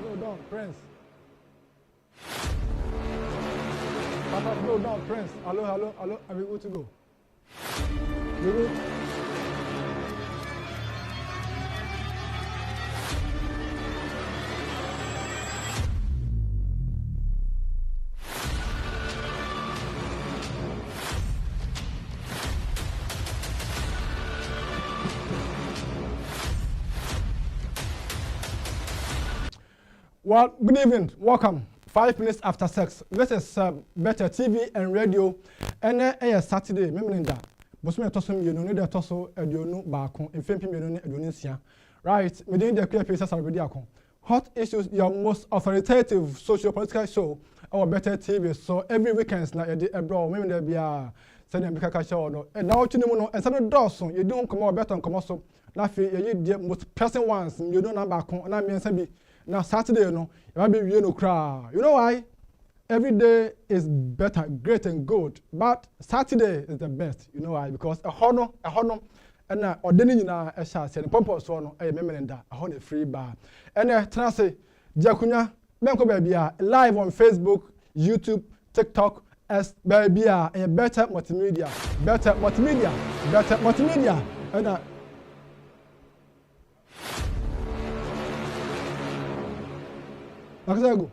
slow down, Prince. Papa, slow down, Prince. Hello. Are we good to go? We good? Well, good evening. Welcome. 5 minutes after 6. This is Better TV and Radio. And Saturday, remember that. But me tosom you need to toso eduonu baako. Enfempi me no eduonisia. Right. Me dey the clear places already akon. Hot issues, your most authoritative socio-political show. Our Better TV. So every weekends na yedi ebro. Remember there be a send them kaka show no. And now you know no. And some dawson you don't come out better and come also. Na fi you the most pressing ones. You don't number akon. Na me say be. Now Saturday, you know, you might be no cry. You know why? Every day is better, great and good. But Saturday is the best. You know why? Because a honor, and ordaining na a shall say the purpose one a memoranda, a honey free bar. And Transi, Jacunya, Banco Baby, live on Facebook, YouTube, TikTok, as Baby, and Better Multimedia. And Go.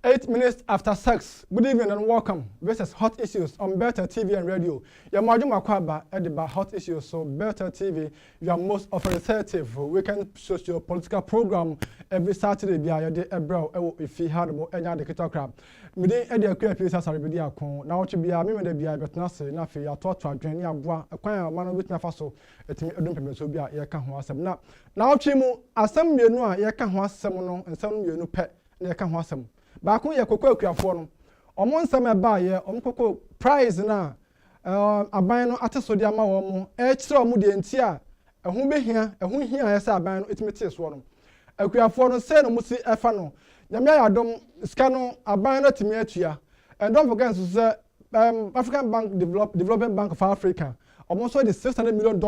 Eight minutes after 6. Good evening and welcome. This is Hot Issues on Better TV and Radio. Your Majuma Kwaba Ediba Hot Issues, so Better TV, your most authoritative weekend socio political program every Saturday. Be a day ebro if you had more any other crab. Midi Edia Clear Places are ready. Now to be a member of the Betnase, Nafi, a torture, Jenny, a choir, man with Nafaso, et me don't so be a Yakan now Chimu, as some you know, Yakan was some and some you know pet, Yakan was some. Baako ye kokko akuafo no omo nsam eba ye omo kokko prize na aban no ateso de ama wo mo e kire omo de nti a ehun behia ehun hia ye se aban no etimete so no akuafo no se no musi efa no nyame ayadom ska no aban no timi atua and don't forget so say African Bank Development Bank of Africa omo so the $600 million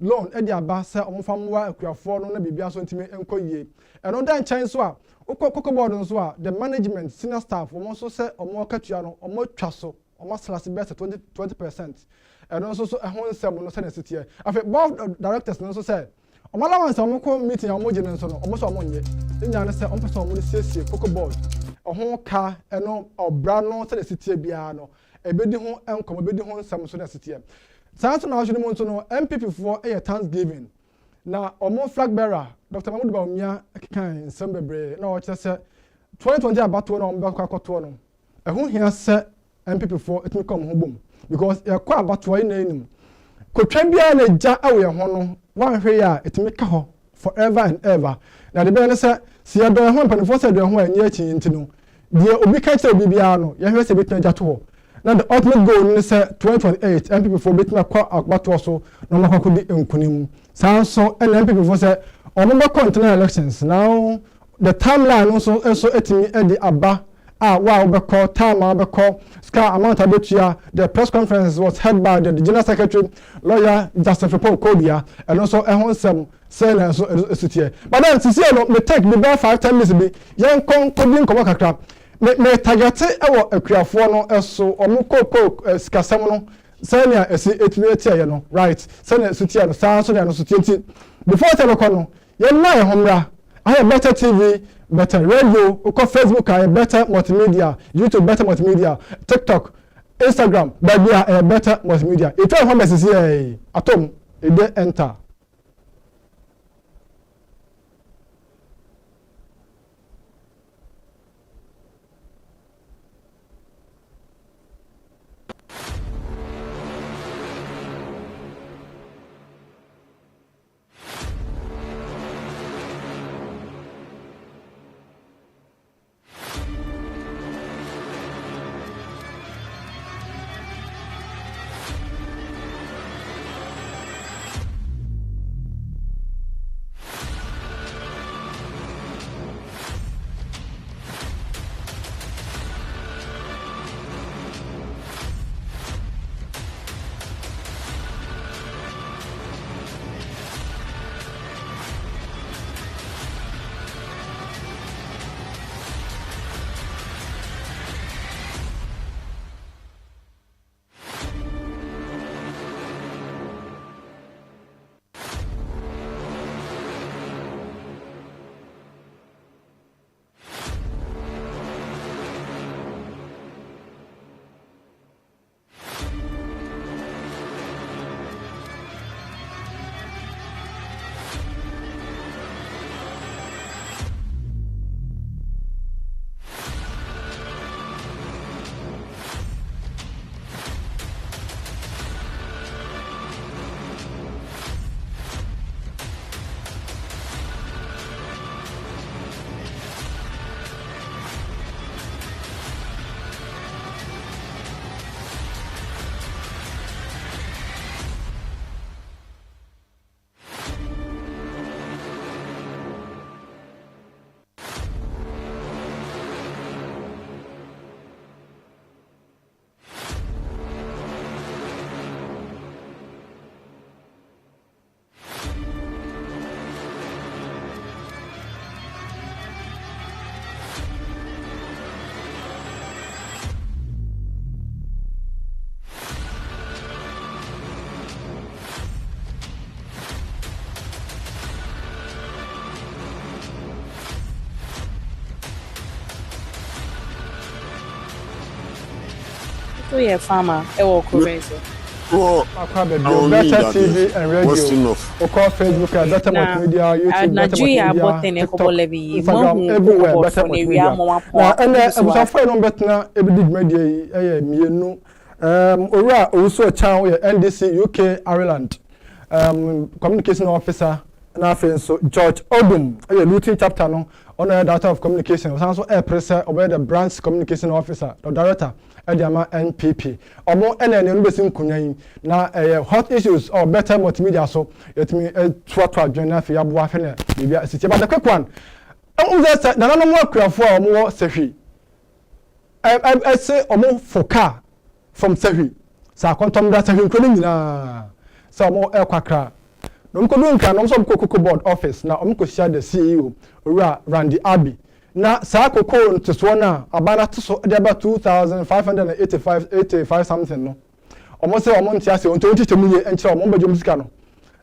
loan e de aba se omo famwa akuafo no na bibia so ntimi enkoyie and on dan chan so a Cocoa board so the management senior staff also say omo katua no omo twa so omo slash best 20% and also so ehon sem no say na sitie afi board of directors no so say omo allowance omo ko meeting omo gene so no omo so omo nye nya na say omo person omo siesie cocoa board ohon ka eno obra no say na sitie bia no ebedi ho enkom ebedi ho sem so na sitie sanso na hwene mo so no NPP for Thanksgiving na omo flag bearer Dr. Mahmoud Baumia kan nsem bebre na o kire se 2020 abatoɔ no ɔmbɛkɔ akɔtoɔ no ɛho hia sɛ NPP for etimi come ho bom because yɛkɔ abatoɔ yi na enim kotwa biara na gya ɛwɔ yɛn ho no wanhwɛ yi a etimi ka hɔ forever and ever na de bɛyɛ sɛ si yɛdɔ yɛn ho mpanimfoɔ sɛ yɛdɔ yɛn ho a ɛnyɛ akyi nti no deɛ obi ka kyerɛ obi biara no yɛhwɛ sɛ ebitumi agya to hɔ na the ultimate goal ni sɛ 2028 NPP for betumi akɔ abatoɔ so na ɔmo akɔ di nkunim saa nso ɛna NPP for sɛ ɔmo bɛkɔ internal elections now the timeline also etimi ɛdi aba wa obeko time obeko ska amount abetua. The press conference was held by the general secretary lawyer Justice Kobia and also ehonsem say na so esutie but then sisi no me take me about 5-10 minutes bi yen kon kodin komo kakra me target ewo akuafo no eso omo koko sikasem no say na esi etumi etie no right say na esutie no saa so na no sutie before teleko no yen na ehomra I have Better TV, Better Radio, Facebook, I have Better Multimedia, YouTube, Better Multimedia, TikTok, Instagram, but we are Better Multimedia. If you have a message here, atom, it enter. So yeah, farmer, Better TV and radio. Call Facebook, Better Multimedia, YouTube, Better Multimedia, TikTok, Instagram, everywhere, Better Multimedia. Now, and I was afraid on better every big media, me no. Also a channel NPP-UK Ireland. Communication officer. Now, so George Odum, a routine chapter no on the data of communication. Was also a presser over the branch communication officer, the director. Ediama NPP. Omo ene nbesim kunyan na hot issues or Better Multimedia so it me twa join na fi abo afa na bibia siti but the quick one say na no mo akrafo a omo sehwi say omo foka from sehwi sa kontom da sehwi nkoni nyina sa omo kwakra no mko do nka no so kokoko board office na omo ko share the CEO Ora Randy Abi na saa koko nteso na abana teso de aba 2585 something no omo se omo ntia se onto titemu ye enkyere omo badwo musika no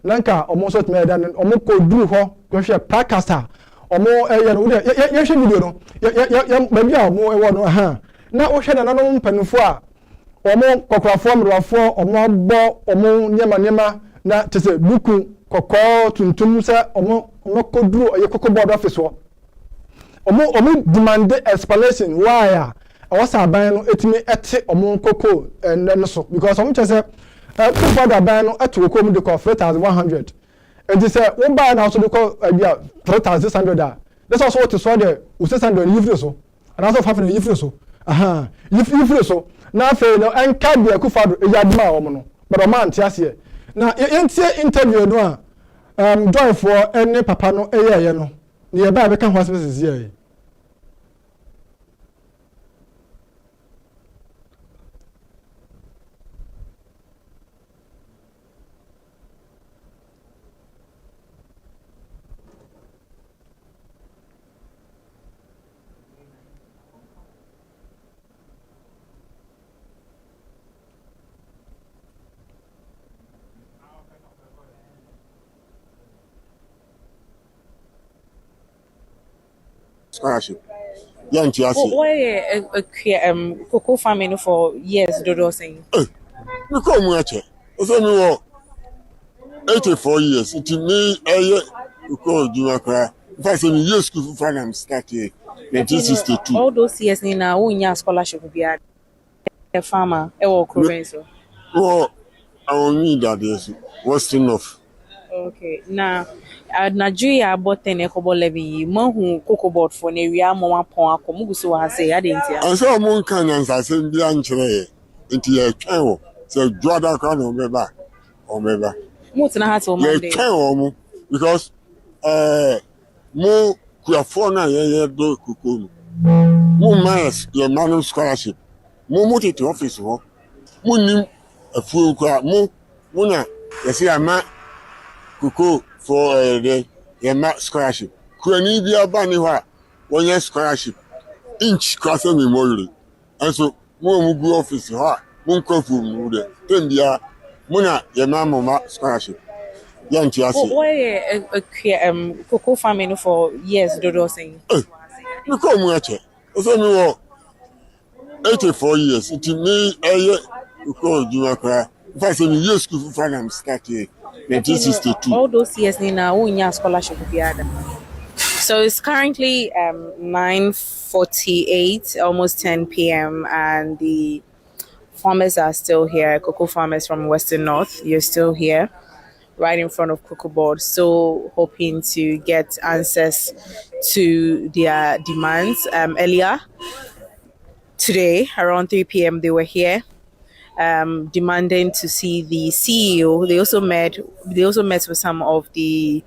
nanka omo so teme da omo ko duru ho ko hwe prakasa omo ye no ye hwe video no ye ba bia omo ewo no ha na wo hwe na no mpanufo a omo kokorafo mrwafo omo agbo omo nyema na tese buku kokko tuntum se omo ko duru ye kokko board office wo omo demand explanation why was aban no etimi ete omo koko no so because omo chese people that aban no eto koko mu de ko 3100 and they say one buy now so de ko 3600 that's also what so there we say send you free so and also have you free so you free so na fe no en card de akufado e yadma omo no but o man tiase na yentie interview no joy for any papa no eye no ne ba be kan hospital here. Scholarship. Young Tiasi. Why cocoa farming for years, Dodo saying? You come watch it. So me 84 years. It me you call you cry. If I say me years school for I'm started 1962. All those years now, who in scholarship will be a farmer, or Corenso. Oh, I will need that is what's enough. Okay, now Nigeria bought 10 ecobo levy, Mohu cocoa board for an area, Mama Pon, Mugusu has say, I didn't hear. I saw Moon Canyons, I said, the anchor into your channel. So, draw that crown or maybe. What's not to Monday? Because more Kuafona, do cuckoo. More miles, your man scholarship. More motive to office work. More a full crowd. More, Muna, you see, I'm not cuckoo for the mat scholarship. Kuni be a bunny 1 year scholarship. Inch crossing memorial. And so, more go office, moon coffee, Tindia, Muna, your mamma scholarship. Young Tiasi. Why cocoa farming for years, Dodo saying? You come watch it. So me 84 years. It me you call you cry. If I say me years school for I'm started 1962. All those years now, who in scholarship will be other. So it's currently 9:48, almost 10 p.m. and the farmers are still here. Cocoa farmers from Western North, you're still here, right in front of Cocoa Board, so hoping to get answers to their demands. Earlier today, around 3 p.m., they were here, demanding to see the CEO. They also met with some of the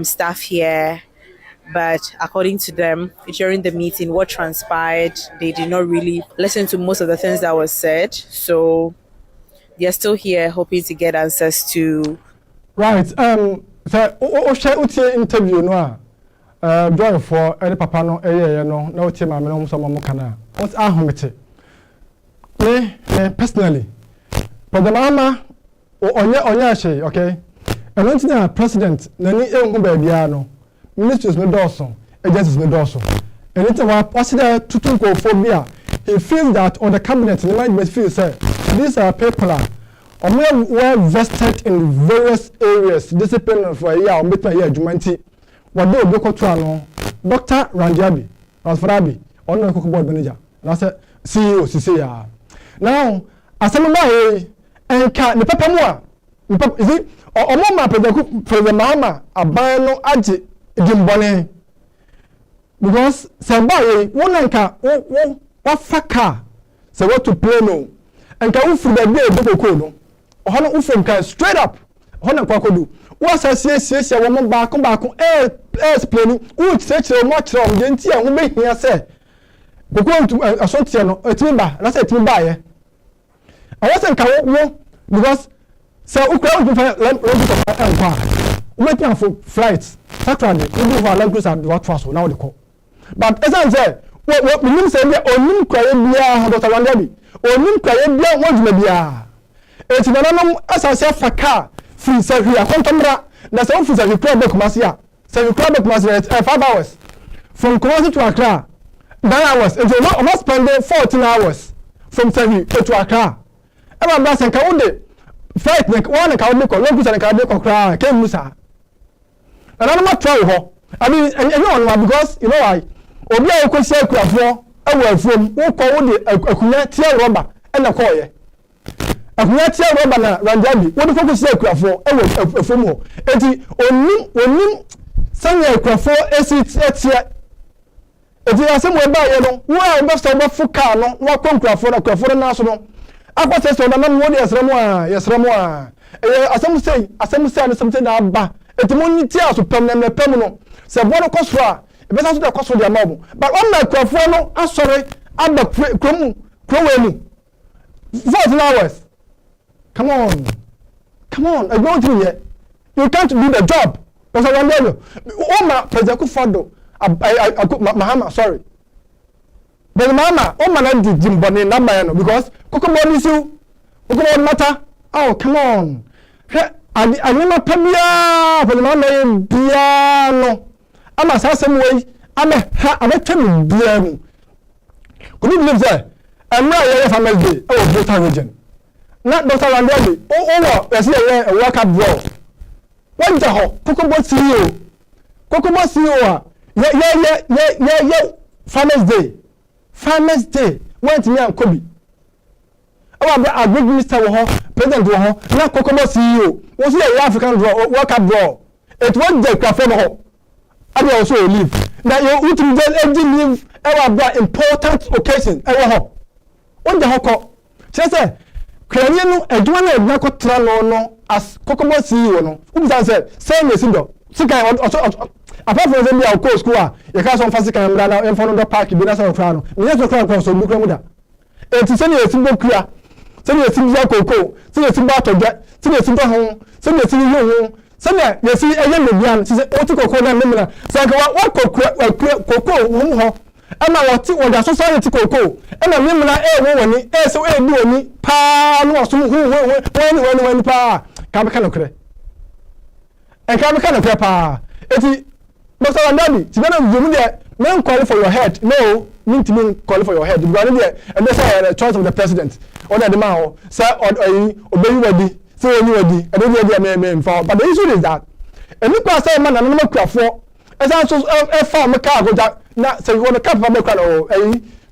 staff here. But according to them, during the meeting, what transpired, they did not really listen to most of the things that was said. So they're still here hoping to get answers to. Right. So share interview no join for any papa no no na utie ma me no so mo kana. What ahomete. Me personally. For the mama onya she, okay? And until the president na ni ehun ba bia no. Ministers no doso, agencies no doso. And it's a possible to phobia. He feels that on the cabinet, the might feel say these are people are well vested in various areas, discipline for a year or better year, Jumanti. What do you go to Dr. Ranjabi, Rasfarabi, on the cook board manager. That's a CEO, CCA. Now, as a member, and can the pepper more. Is it or mama for the mama, a bano aji. Jimbone because somebody one nka what faka say what to play no nka ufu da be edoko no ohono ufu nka straight up ohono kwa kodu what say wo mo baako explain u chire mo chire o de nti e ho behia say kokon asontie no etimi ba na say etimi ba ye awase nka wo because say ukra u fa waiting for flights. Saturday, we do our language and what was now the call. But as I said, what we mean say, only Caribbean, Dr. Randabi, only Caribbean, what may be. It's an as I said, for car, free Serbia, Contamra, that's all for the club of Masia. So you club of Masia 5 hours from Kumasi to Accra, 9 hours. If you not spend 14 hours from Serbia to Accra. Everyone does and Kaunde fight, one account, look at the Accra, came Musa. And I'm not trying her. I mean, and you know, because you know why? obi a ko sia kurafo e wo afuom wo ko wo de akunya tie rubber e na ko ye akunya tie rubber na ranjabi wo de ko sia kurafo e wo afuom ho enti onim sanya kurafo esi tie enti asem we ba ye no wo a be so be fuka no wo ko kurafo na kurafo na so no akwa se so na na wo de yesremo a asem sei na something na ba enti mo ni tie aso pem na pem no se bo no kosoro a e be so de kosoro de amabo but on na kurafo no asore aba kromu 14 hours. Come on, I don't do it. You can't do the job. Because I wonder you. Oma Prezaku Fado, Mahama, sorry. But Mama, Oma did Jimboni number because Kokomo is you. Kokomo matter. Oh, come on. I never pamia for the man piano. I'm a some way. I'm a telling piano. Could you believe that? I'm not a family. Oh, Bethel region. Not Dr. Randelli. Oh, let's say a work up bro. What the hell? Kokomo CEO. Kokomo CEO. Yeah. Farmers Day. Went me and Kobe. A big minister, President, now Kokomo CEO. Was he a African work up bro? It was the craft. I also leave. Now you would leave our important occasion. What the hell? She said, Kraniano, a dual Nakotrano no as Kokomo CEO no. Said, same as Sindo. Sika apart from them, our course school, you can't some fancy camera in front of the park, you don't have a we have to cry across the Mukamuda. And to send you a simple clear, send you a simple cocoa, send you a simple to get, send you a simple home, send you a simple home. Send you see a young man, she said, what to cocoa and lemon. So what cocoa, and I was on the society cocoa, and I remember woman, so do me, pa, no, so when pa, Cabacano. And Cabacano, pa. It's Dr. Andabi, it's better you there, men call for your head. No, need to mean call for your head. You got there, and that's a choice of the president. Or the man, sir, or obey ready, so you ready, I don't know the for. But the issue is that, and look at say man, and no for. As I so a farm car go that now say you want to cap for make or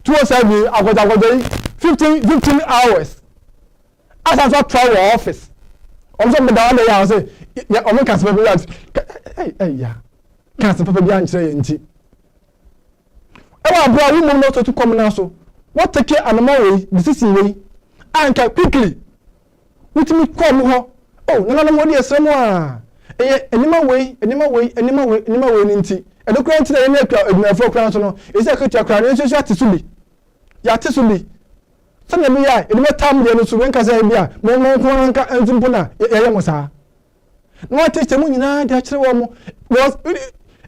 207 I go 15 hours. As I travel office. Also me down there I say yeah o me can say hey yeah. Can say papa bi an kire nti. E wa bro we mum no to come now so. What take animal way decision way and quickly. With me come ho. Oh na mo dey esremo a enima way ninti e do kran ti na ne kra edunafo kran so no e se ketia kran ne so atisubi ya atisubi se na me ya enima tam de no so wenka se bia mo ko nka entumpo na ye mo sa no atete mu nyina de akire wo mo because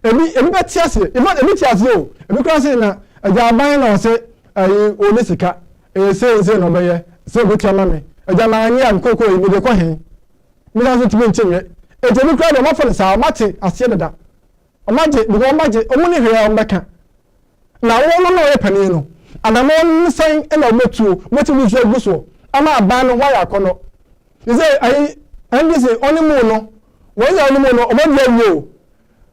ebi betiase ebi tiase o ebi kran se na aja ban na o se o le sika se no be ye se go tia ma me aja ma anya nkoko e mi de ko hen mi na so ti be nche ejemi kra de mo fo sa mate asie dada omaje bi omaje omuni hwe ombeka na wo no ye pani no adamo nsan e na ometu moti bi so guso ama aban no waya kono you say and this only mo no when you only mo no omodi awo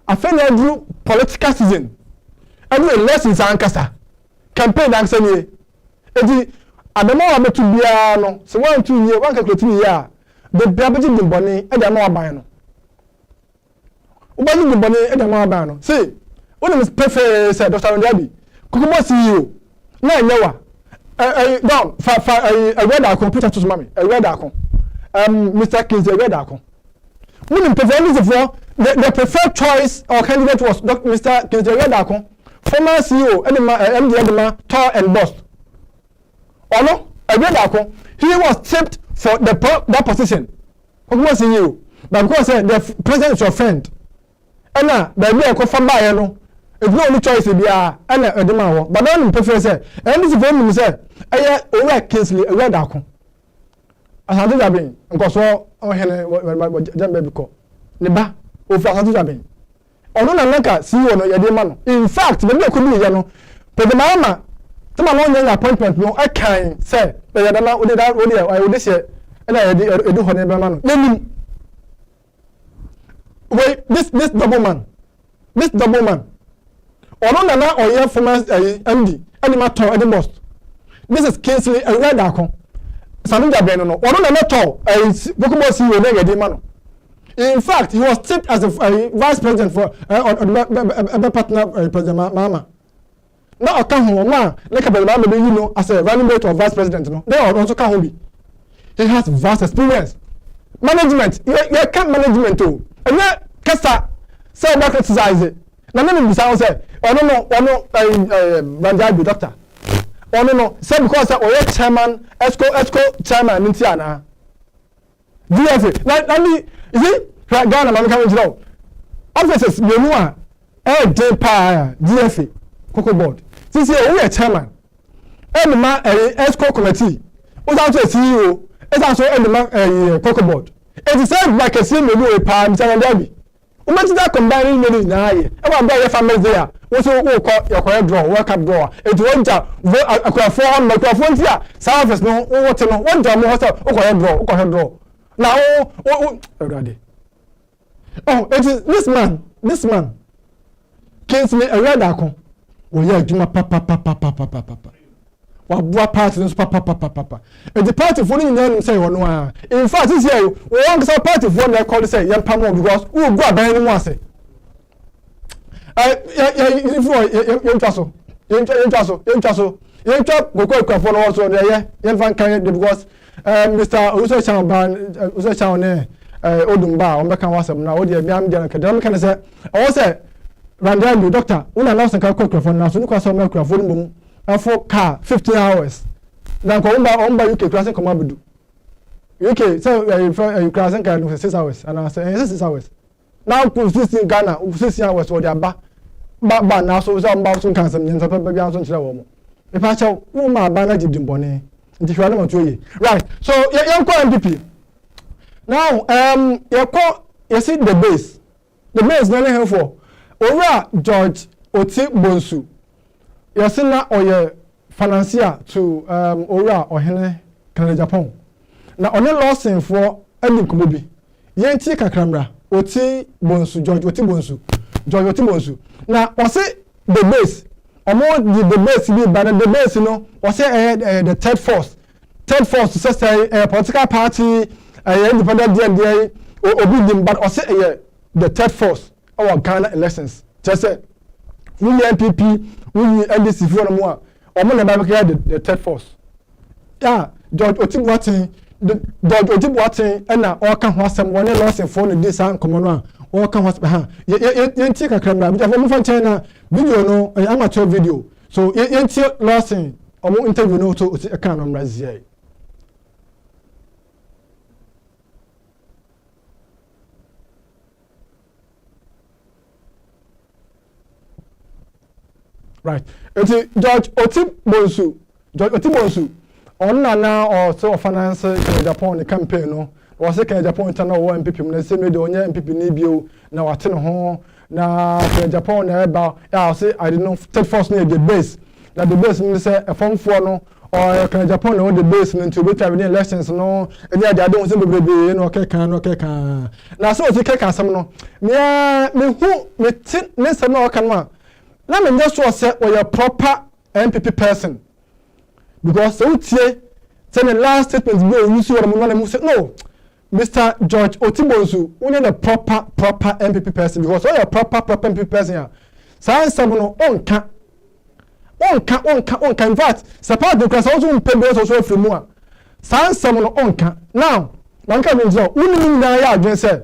afa na dru political season every lessons ankasa campaign ankasa ni edi adamo wa metu bia no se 1 2 year 1 calculate year a the biabeji dimboni e da na aban no ubani dimboni e da na aban no see when is prefer say Dr. Ndiabi Kokomo CEO na nyewa down fa read our computer to mami read our Mr. Kings read our when prefer for the preferred choice or candidate was Dr. Mr. Kings read our former CEO MD Edema Tor and Boss or no read our he was tipped for that position. Kokomo CEO but because the president is your friend and now baby I go from by no it's no only choice bia and edema wo but don't prefer say and this for me say over Kingsley read akon asante jabin nko so o hene jambe biko ne ba o fa asante jabin ono na nka CEO no yede ma no in fact baby ko bi ye no but mama tama no nya appointment no I can say be yede na o de that o de se and I edu ho ne be ma no nenim wait this double man Ono na na oye former MD and ma to any most. This is Kingsley Eradako. Sanuja Beno no. Ono na na to Nokomo CEO na yedi ma no. In fact, he was tipped as a vice president for partner President Mama. Now I come home, like a baby, you know, as a running mate of vice president. No, they also come home. He has vast experience. Management, you can't management too. And yeah, Kesta, say about criticize it. Now, none of the sound say, oh no, Ranjabi doctor. Oh no, say because I chairman, ESCO chairman, Nintiana. DFA. Now, is it Ghana? I'm coming to know. Officers, you know, DFA, Cocoa Board. This year, we are chairman. And the man, ESCO committee. Who's also a CEO? It's also the man, Cocoa Board. It is said like a same maybe a palm, Sanadabi. Imagine that combining money now. Ever buy your family there. What's your correct draw, work up draw. It won't a phone, microphone here. South is no, what to know. One time, correct draw. Now, already. Oh, it is this man. Kingsley Eradako. Oh, yeah, Juma papa. Wabua party no papa. And the party for you say one. In fact, this year, we want to party for they call say young pamo because we go about anyone say. You go for also there. Young fan can because Mr. Uso Chan Odumba on back and was now. Oh, dear, I'm going to say, I say, Randy, doctor, una lost a microphone now, so you can some microphone for car 15 hours. Then come on UK class come abudu. UK so you class can 6 hours and I say 6 hours. Now put this in Ghana 6 hours for their ba now so about some cancer in some baby house on the if I shall woman banner did bone. Right. So you call NPP. Now you see the base. The base not here for over George Oti Bonsu. You see now or financier to Ora or Hene Canada Japan. Now on the lawson for Eddie Kububi. Yenti Kakramra Oti Bonsu George Oti Bonsu. Now was it the base? Among the base be but the base you know was it the third force to say a political party independent DND obi but was it the third force our Ghana elections. Just say we NPP we NDC for no more or more never the third force. Yeah, George Otibwati and now all can have some one loss in phone this and common one. All can have you take a camera, which I'm from China video no amateur video. So you take loss in or more interview no to a can on Razia. Right. It's George Otibonsu. On now or so finance Japan the campaign no. Was a Japan channel NPP na say me do onye NPP ni bio na watene ho na Japan na eba I say I didn't know third force near the base. Na the base me say a form 4 no or Japan na the base into better within elections no any other don't say bebrebe no keka. Na so o say keka asem no. Me hu me tin ne say no kan ma. Let me just say we are proper NPP person. Because so tie the last statement go you see what I'm say no. Mr. George Otibonsu, we need a proper NPP person because all your proper NPP person here. Science someone on can. In fact, support the class also pay bills also from more. Science someone on can. Now, one can do we need now against say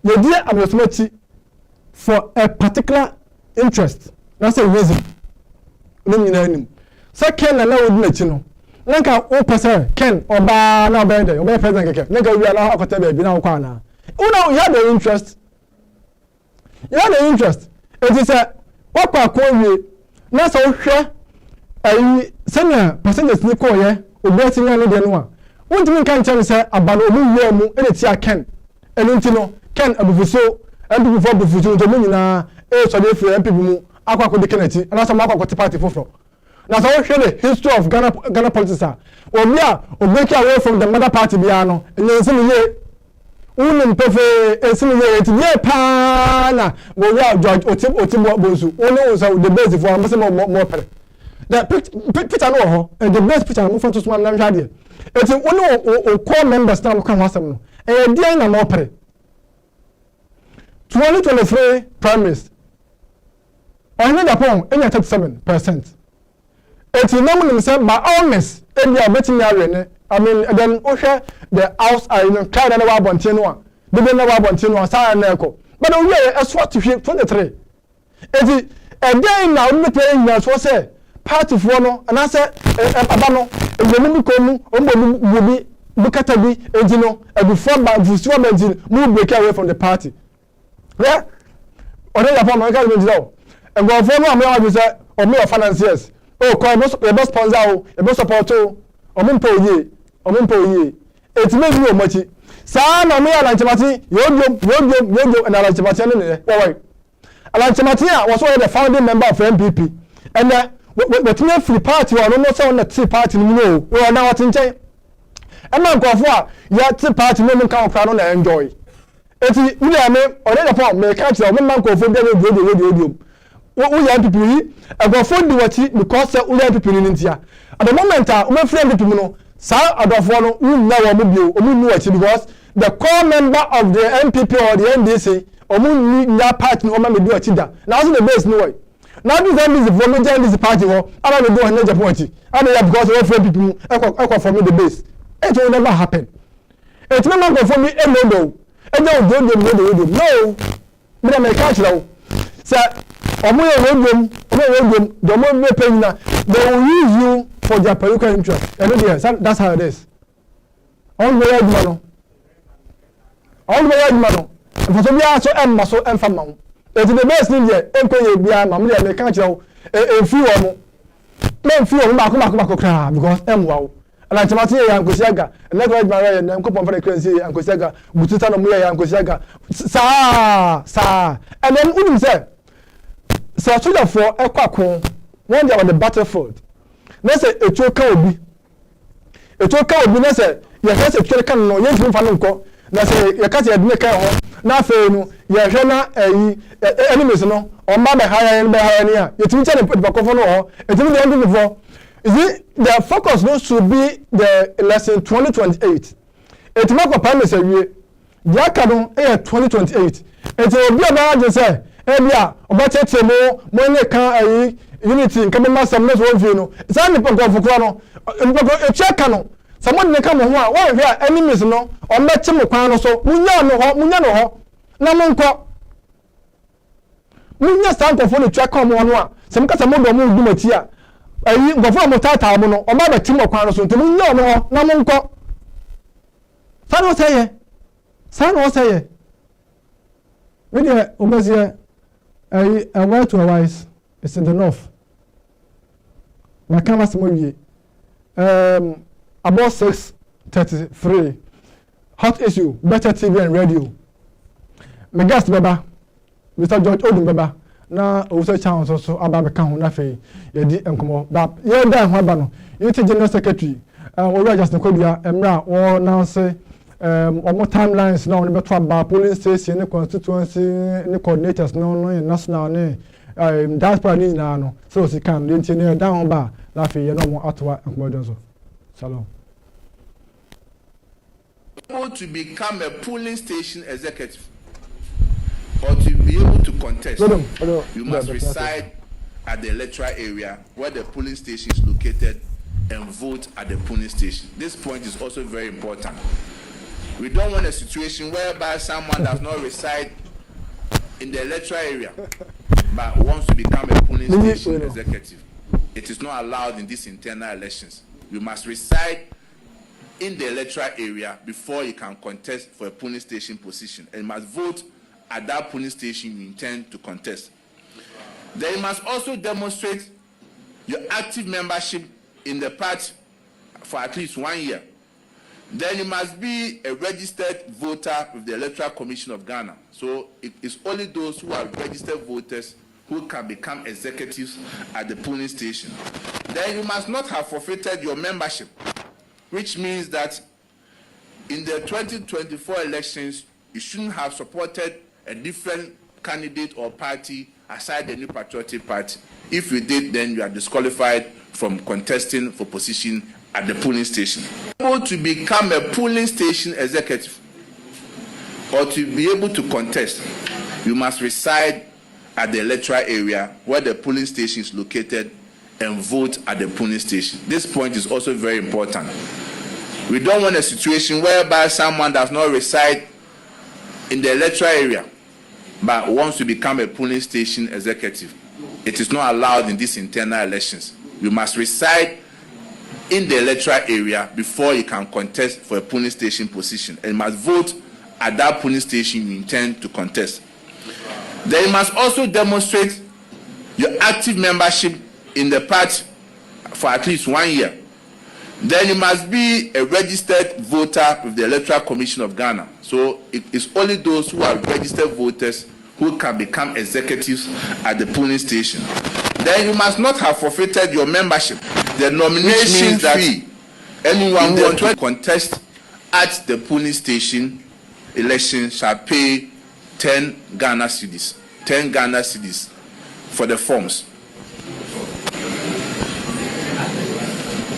the dear administrative for a particular interest. That's a reason. Second, na would let you know. Nanka o person Ken oba na oba dey oba president keke nanka we na akota be na kwa na you have the interest it is a wakwa ko wie na so hwe ayi senior percentage ni ko ye obi ti na ne de no a wontimi kan tell say abalo omu wie mu e ti a Ken enti no Ken abufuso to mu nyina so dey free NPP mu akwa ko de Kennedy na so akwa ko party foforo. Now, so the history of Ghana politics. We break away from the mother party, and you see, Unim pefe esini ye pana bo ya George otimo bozu ono so the best for am say more pere the picture no ho the best picture mo photo so am na hwa de eti ono o core members na mo kan wasem no e dey na more pere 2023 primaries only Japan enya 37%. Eti no mo say by all means e dey betting ya I mean, then Osha, the house, I try to know about Tinua. The dinner about Tinua, Sarah Echo. But we are a swat to hit 23. It's a day now, we playing as was say, part of one, and I said, Abano, and the Mumukomu, will be Bukatabi, and you know, and before by the move break away from the party. Yeah? Or then upon my government, and go for no more, or more financiers. Oh, call the best sponsor, the best supporter, or Omimpo ye. It's made you much. San or me, Alanchimati, Yodio, and Alanchimati. Why? Alanchimatia was one of the founding member of NPP. And the Tina Free Party or almost on the Tea Party, no, we are now at in China. And now go for your Tea Party, no one can crown and enjoy. It's William or any upon may catch a woman go for the what we have to be a go for the watch because we have to be in India. At the moment, we friend people know. Sir, Adolfo, we know because the core member of the NPP or the NDC, or we need that party, or maybe do a chida. Now, the base no way. Now, this is the woman join this party, or I don't do another party. I don't have because all friend people echo for me the base. It will never happen. It's not going for me, and no, and no, but I may catch now. Sir, the more paying now, they will use you for their political interest. And that's how it is. All the way, man. All the way, man. For some years, so and muscle and family. It's the best thing here. Employee behind Mamma, and they can't tell a few of them. Men few Mako because wow. And like Timothy and Kosiaga, and let my and I'm couple for crazy and Kosiaga, Bututan and Kosiaga. Sir. And then Udim said, so I for a quack one day on the battlefield. Let's say a choker will be. A choker will be, let's say, you have a choker no, yes, Fanunco. Let's say, you can't have make a nothing, you have enemies, no, or Mamma higher and higher. It's in the put back of no, it's in the end before. Is it the focus no should be the lesson 2028? It's not a promise a year. Yakadon 2028. It will be about to say, Ebia, about it more, when they can unity, come in some less one view. It's only for Chrono. A check canon. Someone may come on one here, enemies no, or let him a so, Munyano, Namonco. Munya stand for the track on one. Some Casamodo move here. I go for a tata or my team of Quano, so to Namonco. San was say, really, Obasia, a word to a wise. It's in the north. My canvas movie. About 6:33. Hot issue. Better TV and radio. My guest Baba, Mr. George Odin Baba. Na also chance also about the count na fe. Yedi enkomo. But yeah, dan ho ba no. You general secretary. We just Nokomo Emra or now say more timelines now on the about polling station, constituency, coordinators no national diaspora ni na no so si kan the engineer down ba na fe ye no mo atwa enkomo so salon to become a polling station executive or to be able to contest you must reside at the electoral area where the polling station is located and vote at the polling station. This point is also very important. We don't want a situation whereby someone does not reside in the electoral area but wants to become a polling station executive. It is not allowed in these internal elections. You must reside in the electoral area before you can contest for a polling station position, and you must vote at that polling station you intend to contest. Then you must also demonstrate your active membership in the party for at least 1 year. Then you must be a registered voter with the Electoral Commission of Ghana. So it is only those who are registered voters who can become executives at the polling station. Then you must not have forfeited your membership, which means that in the 2024 elections, you shouldn't have supported a different candidate or party aside the New Patriotic Party. If you did, then you are disqualified from contesting for position at the polling station. To become a polling station executive or to be able to contest, you must reside at the electoral area where the polling station is located and vote at the polling station. This point is also very important. We don't want a situation whereby someone does not reside in the electoral area but wants to become a polling station executive. It is not allowed in these internal elections. You must reside in the electoral area before you can contest for a polling station position, and you must vote at that polling station you intend to contest. Then you must also demonstrate your active membership in the party for at least 1 year. Then you must be a registered voter with the Electoral Commission of Ghana. So it is only those who are registered voters who can become executives at the polling station. Then you must not have forfeited your membership. The nomination fee, anyone who wants to contest at the polling station election shall pay 10 Ghana cedis. 10 Ghana cedis for the forms.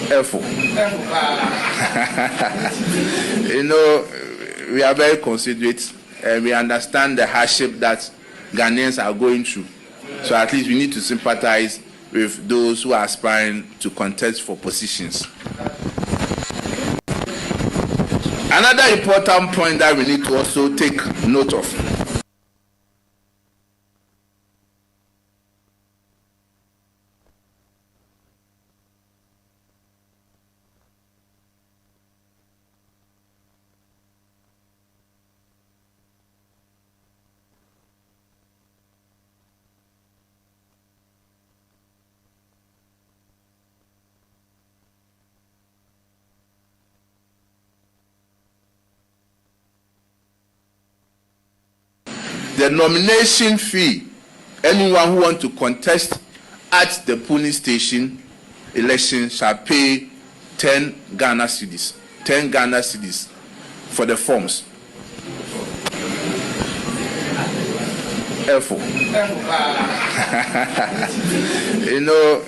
Therefore, you know, we are very considerate and we understand the hardship that Ghanaians are going through. So at least we need to sympathize with those who are aspiring to contest for positions. Another important point that we need to also take note of. The nomination fee, anyone who wants to contest at the polling station election shall pay 10 Ghana cedis. 10 Ghana cedis for the forms. Therefore, you know,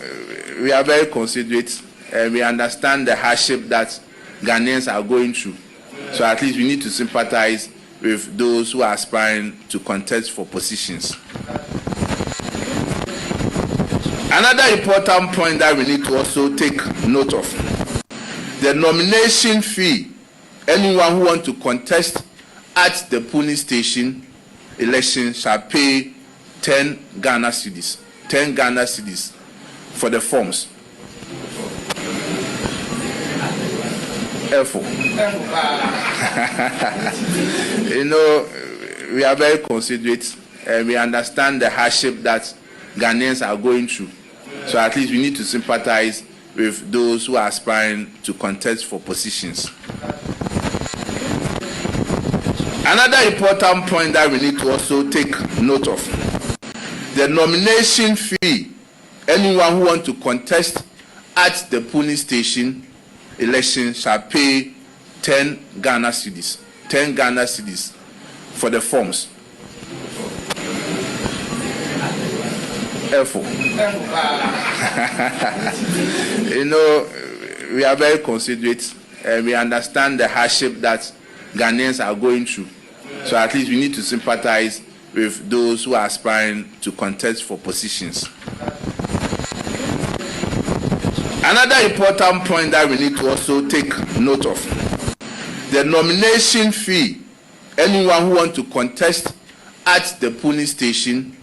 we are very considerate and we understand the hardship that Ghanaians are going through. So at least we need to sympathize with those who are aspiring to contest for positions. Another important point that we need to also take note of. The nomination fee, anyone who wants to contest at the polling station election shall pay 10 Ghana cedis. 10 Ghana cedis for the forms. Therefore, you know, we are very considerate and we understand the hardship that Ghanaians are going through. So at least we need to sympathize with those who are aspiring to contest for positions. Another important point that we need to also take note of. The nomination fee, anyone who wants to contest at the polling station election shall pay 10 Ghana cedis. 10 Ghana cedis for the forms. Therefore, you know, we are very considerate and we understand the hardship that Ghanaians are going through. So at least we need to sympathize with those who are aspiring to contest for positions. Another important point that we need to also take note of. The nomination fee, anyone who wants to contest at the polling station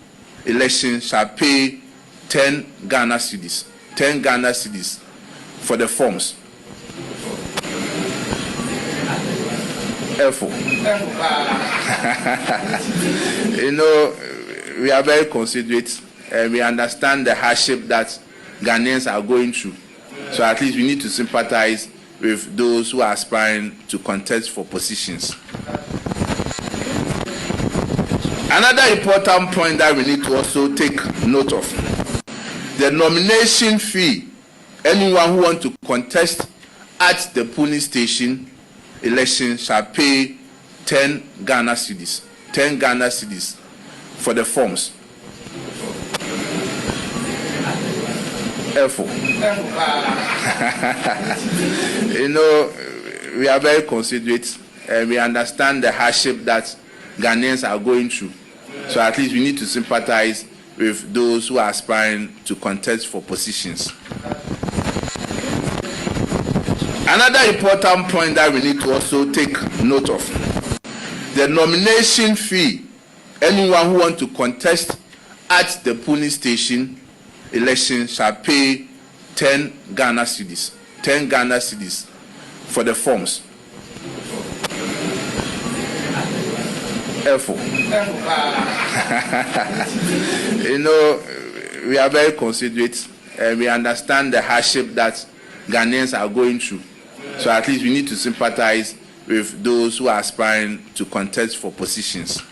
election shall pay 10 Ghana cedis. 10 Ghana cedis for the forms. Therefore, you know, we are very considerate and we understand the hardship that Ghanaians are going through. So at least we need to sympathize with those who are aspiring to contest for positions. Another important point that we need to also take note of. The nomination fee, anyone who wants to contest at the polling station election shall pay 10 Ghana cedis. 10 Ghana cedis for the forms. F4. You know, we are very considerate and we understand the hardship that Ghanaians are going through. So at least we need to sympathize with those who are aspiring to contest for positions. Another important point that we need to also take note of, the nomination fee. Anyone who wants to contest at the polling station election shall pay 10 Ghana cedis. 10 Ghana cedis for the forms. F4. You know, we are very considerate and we understand the hardship that Ghanaians are going through. So at least we need to sympathize with those who are aspiring to contest for positions.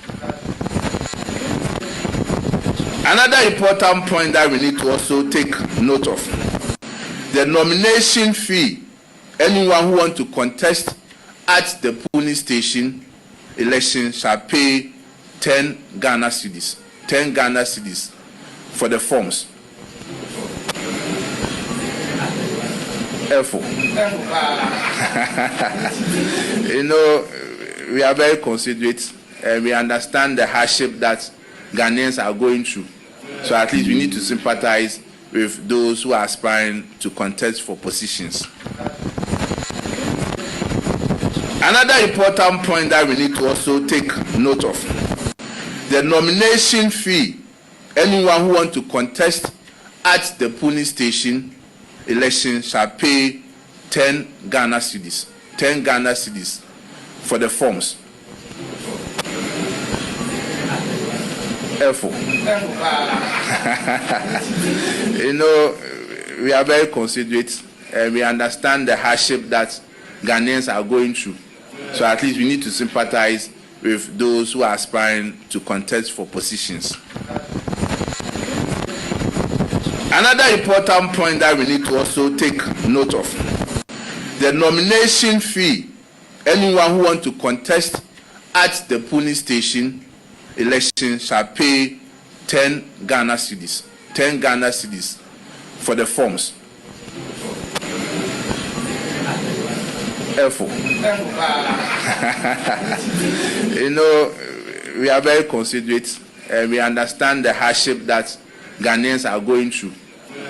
Another important point that we need to also take note of, the nomination fee. Anyone who wants to contest at the polling station election shall pay 10 Ghana cedis. 10 Ghana cedis for the forms. F4. You know, we are very considerate and we understand the hardship that Ghanaians are going through. So at least we need to sympathize with those who are aspiring to contest for positions. Another important point that we need to also take note of, the nomination fee. Anyone who wants to contest at the polling station election shall pay 10 Ghana cedis. 10 Ghana cedis for the forms. F4. You know, we are very considerate and we understand the hardship that Ghanaians are going through. So at least we need to sympathize with those who are aspiring to contest for positions. Another important point that we need to also take note of, the nomination fee. Anyone who wants to contest at the polling station election shall pay 10 Ghana cedis. 10 Ghana cedis for the forms. F4. You know, we are very considerate and we understand the hardship that Ghanaians are going through.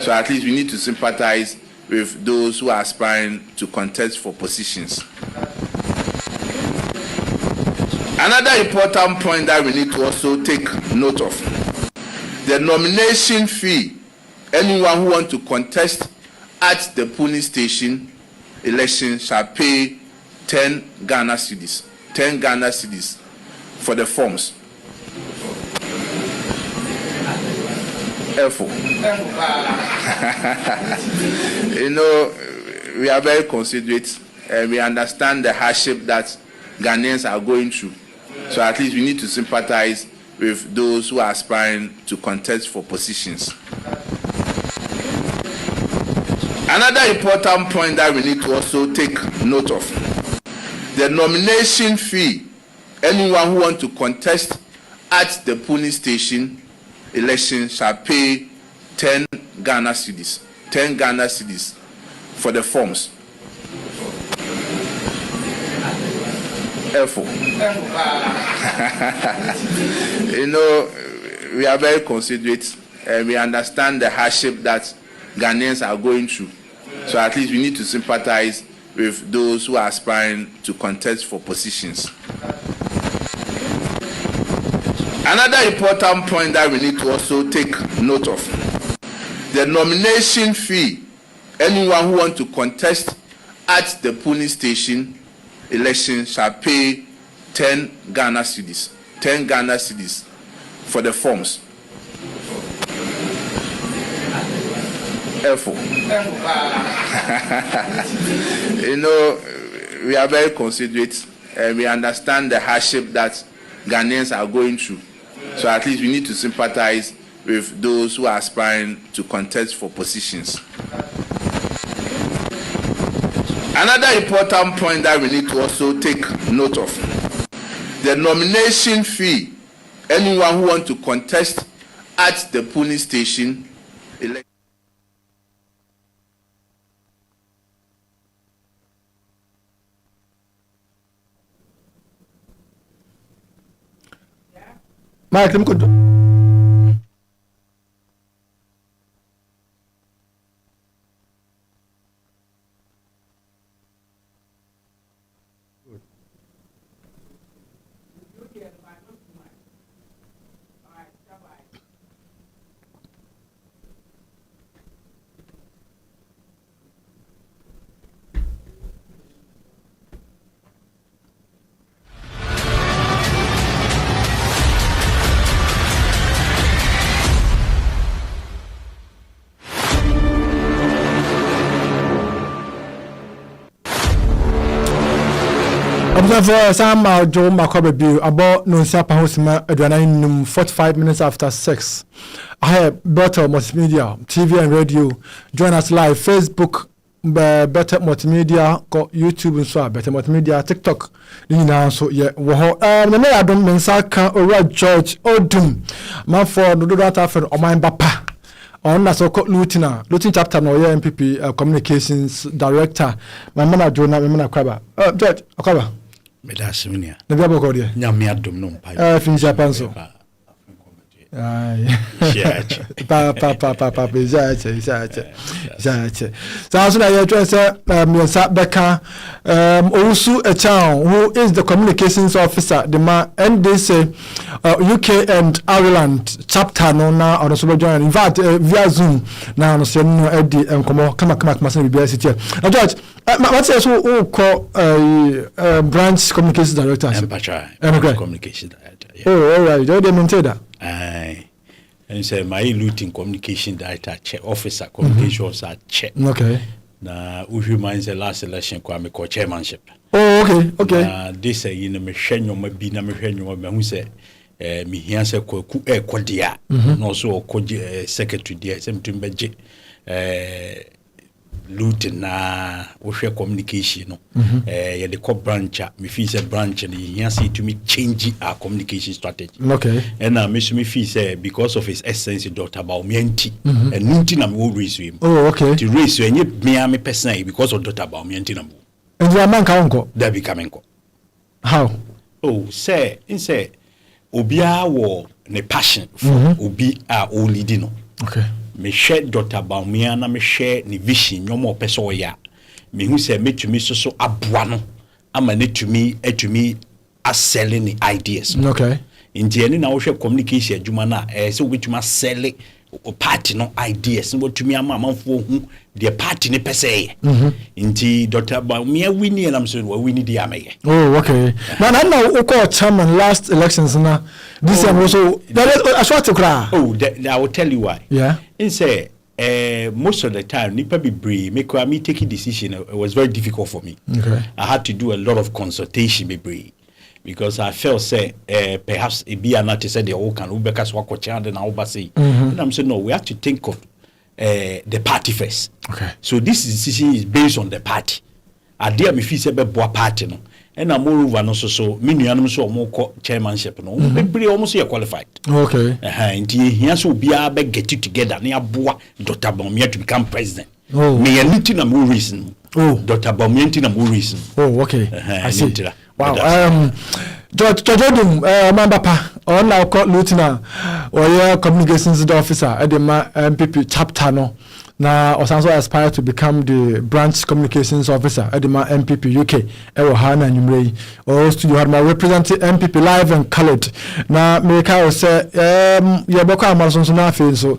So at least we need to sympathize with those who are aspiring to contest for positions. Another important point that we need to also take note of, the nomination fee. Anyone who wants to contest at the polling station election shall pay 10 Ghana cedis. 10 Ghana cedis for the forms. F4. You know, we are very considerate and we understand the hardship that Ghanaians are going through. So at least we need to sympathize with those who are aspiring to contest for positions. Another important point that we need to also take note of, the nomination fee. Anyone who wants to contest at the polling station election shall pay 10 Ghana cedis. 10 Ghana cedis for the forms. F4. You know, we are very considerate and we understand the hardship that Ghanaians are going through. So at least we need to sympathize with those who are aspiring to contest for positions. Another important point that we need to also take note of, the nomination fee. Anyone who wants to contest at the polling station election shall pay 10 Ghana cedis. 10 Ghana cedis for the forms. F4. You know, we are very considerate and we understand the hardship that Ghanaians are going through. So at least we need to sympathize with those who are aspiring to contest for positions. Another important point that we need to also take note of, the nomination fee. Anyone who wants to contest at the polling station Mike, let me go. Observer Sama Joe Macabre about no Sapa Hosima Adrenaline 45 minutes after 6. I have Bethel Multimedia, TV and radio. Join us live, Facebook, Bethel Multimedia, YouTube and so Bethel Multimedia, TikTok. Now, so yeah, the name I don't mean Saka or George Odum. Man for the data for Oman Bapa. On that so called Lutin chapter no NPP communications director. My man Jonah, my man Akwaba. George Akwaba. Medasinia. The Bible code here. Nyamia dum no mpa. Finish Japan so. Aye. Pa Zache. So as I address Mr. Becca Osu Echan, who is the communications officer, the NDC UK and Ireland chapter no now on the super join. In fact, via Zoom now on the Eddie and come University. Now George, what's also call branch communications director? Communications director. Yeah. Oh, all right. They maintain that. Aye. And say my looting communication director check officer communication officer check. Okay. Na uhu mind the last election kwa me chairmanship. Oh, okay. This you know me hwenyo ma bi na me hwenyo ma hu say me hia say kwaku kodia no so secretary there say mtumbeje looting na wohwe communication no ye the co branch me feel say branch and here see to me change our communication strategy. Okay. And me feel say because of his essence Dr. Baumianti and nunti na me raise him. Oh, okay. To raise you and me personally because of Dr. Baumianti na mo. And you are man ka onko. That becoming ko. How? Oh, say obia wo ne passion for obi a o leading no. Okay. Me share Dr. Baumiana me share ni vision nyomo peso ya me hu say metumi so aboa no ama netumi selling the ideas. Okay. Inti eni na wo hwe communication adwuma na say obetuma sell party no ideas no tumi ama amanfo hu the party ne pese inti Dr. Baumia wini na mso wini di ameye. Oh, okay. Now we call chairman last elections na this year also I swear to cry. Oh, I will tell you why. Yeah. In say most of the time nipa be brave me take a decision. It was very difficult for me. Okay. I had to do a lot of consultation be brave. Because I felt say perhaps it be not to say the whole can Ubeka Swako Chand and Albasi. And I'm saying no, we have to think of the party first. Okay. So this decision is based on the party. I dare me feel say be boa party no. And I'm moreover no so many animals so more chairmanship no. Be almost qualified. Okay. And here so be able get you together near boa Dr. Baumia to become president. Oh. Me a little more reason. Oh. Dr. Baumia na more reason. Oh, okay. I see. Wow. George Odum, Mambapa, on now called Lieutenant or communications officer at the NPP chapter no. Now also aspire to become the branch communications officer at the NPP-UK. Ewo Hana Numrei or studio had my represented NPP live and colored. Now America say Yaboka Amazon so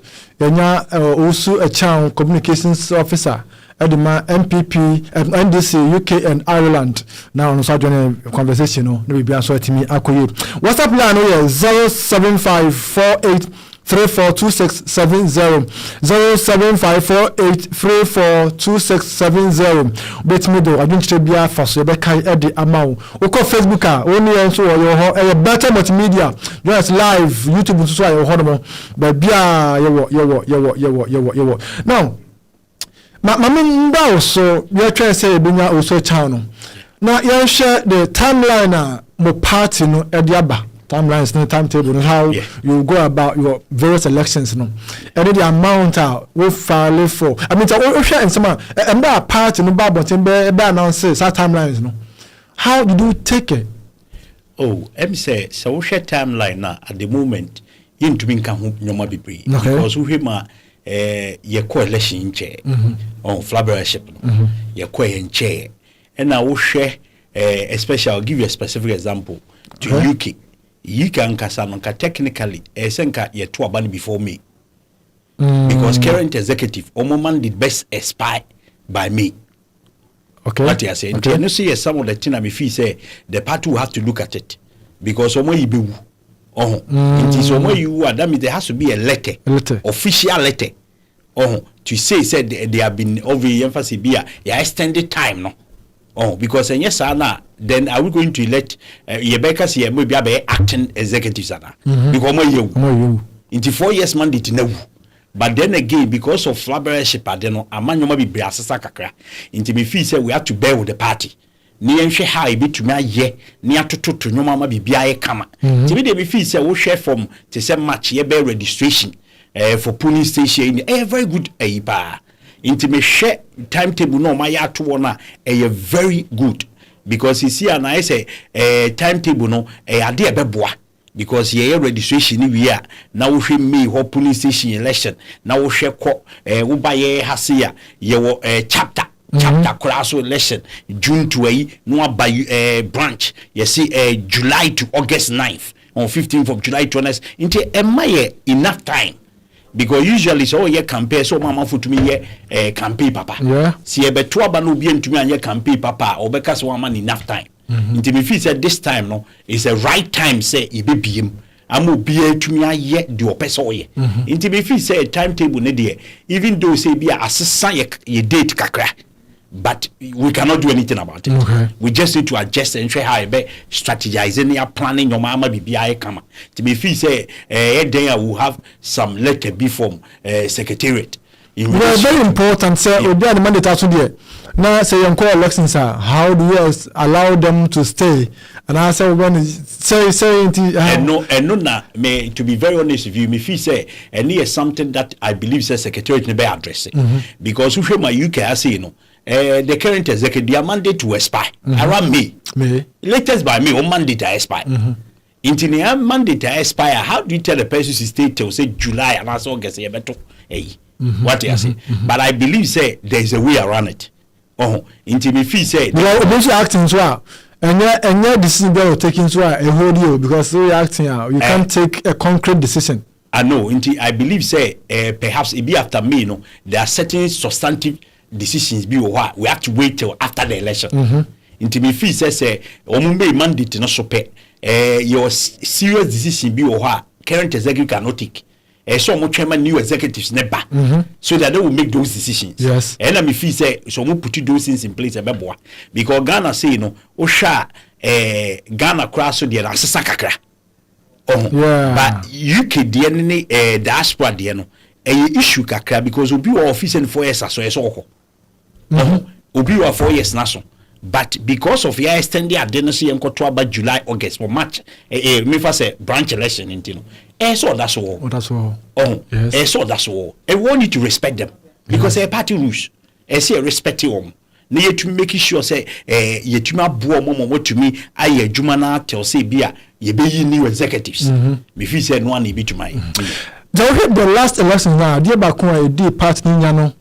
also a child communications officer at the NPP and NDC UK and Ireland. Now on joining conversation no we be answer to me akoye. WhatsApp line here 07548342670 07548342670 bet me do adwunche bia faso be kai e de amawo uko Facebook a oni enso wo yo ho Bethel Multimedia join us live YouTube so ayo ho no ba bia yewo now Mama mba also we try say ebinya also channel Now you share the timeline mo party no ediaba. Timelines, no timetable, how you go about your various elections, no. And the amount we file for. I mean, we share in some and that part in the Bible, and announces our timelines, no. How did you take it? Oh, say so. We share timeline now at the moment. Into being nyoma bibi because we ma ye coalition chair on flabbership ye coalition chair and I will share especially I'll give you a specific example to UK. You can kasanonka technically esenka ye two abani before me because current executive omoman did best expire by me. Okay. What you say? Okay. And see some of the thing I me feel say the party will have to look at it because omo yibewu. It is omo you are that means there has to be a letter. Official letter. To say said they have been over emphasis be a extended time no. Because yes then are we going to elect Rebecca see maybe acting executives because you into 4 years mandate now. But then again, because of flabbership, I don't know, a man be brasasa kakra. Into me feel say we have to bear with the party. Ni enhwe ha ebi tumi aye ni atoto nyoma ma bibia ye kama. Ti me dey me feel say we share from to say match ye be registration for polling station very good ba. Inti me share timetable no ma ya to na very good because you see and I say timetable no ade e beboa because ye registration ni we a na wo hwe me ho polling station election na wo hwe ko wo ba ye hase ye wo chapter class election June to no by branch you see July to August 9th on 15th of July to honest into enough time because usually so ye campaign so mama for to me ye campaign papa see e beto aba no bi ntumi anye campaign papa obeka so man enough time into me feel said this time no is a right time say e be biem amu bia tumi aye de opese oye into me feel say timetable ne de even though say bia asesa ye date kakra. But we cannot do anything about it. Okay. We just need to adjust and try how be strategizing your planning your mama BBI kama. To be free say then I will have some letter be from secretariat. Well, very important, sir. We are the mandate also there. Now say you call elections, sir. How do you allow them to stay? And I say when say no na me to be very honest with you, me feel say and is something that I believe say secretariat ne be addressing because we my UK I say you know. The current executive, their mandate to expire around May. Latest by May, or mandate to expire. Into the mandate to expire, how do you tell the person to stay till say July and also get say better? What you say? But I believe say there is a way around it. Into me feel say. Well, obviously acting as well. And your decision they are taking as well a whole year because we acting you can't take a concrete decision. I know. I believe say perhaps it be after me. No, there are certain substantive decisions be what we have to wait till after the election. Into me feel say omumbe mandate no so pe your serious decision be what current executive cannot take. So much chairman new executives never so that they will make those decisions. Yes. And let me feel say so we put those things in place because Ghana say no osha Ghana cross so there asesa kakra. But UK the diaspora there no issue kakra because obi office and 4 years so eso obi 4 years na so but because of your extended adency and about July August for March me for say branch election intino so that's all so that's all and we need to respect them because they party rules say respect them na you to make sure say you to aboa momo to me aye adwuma na tell say bia ye be new executives me feel say no one be to my the last election now, dear Bakun, a deep part in Yano,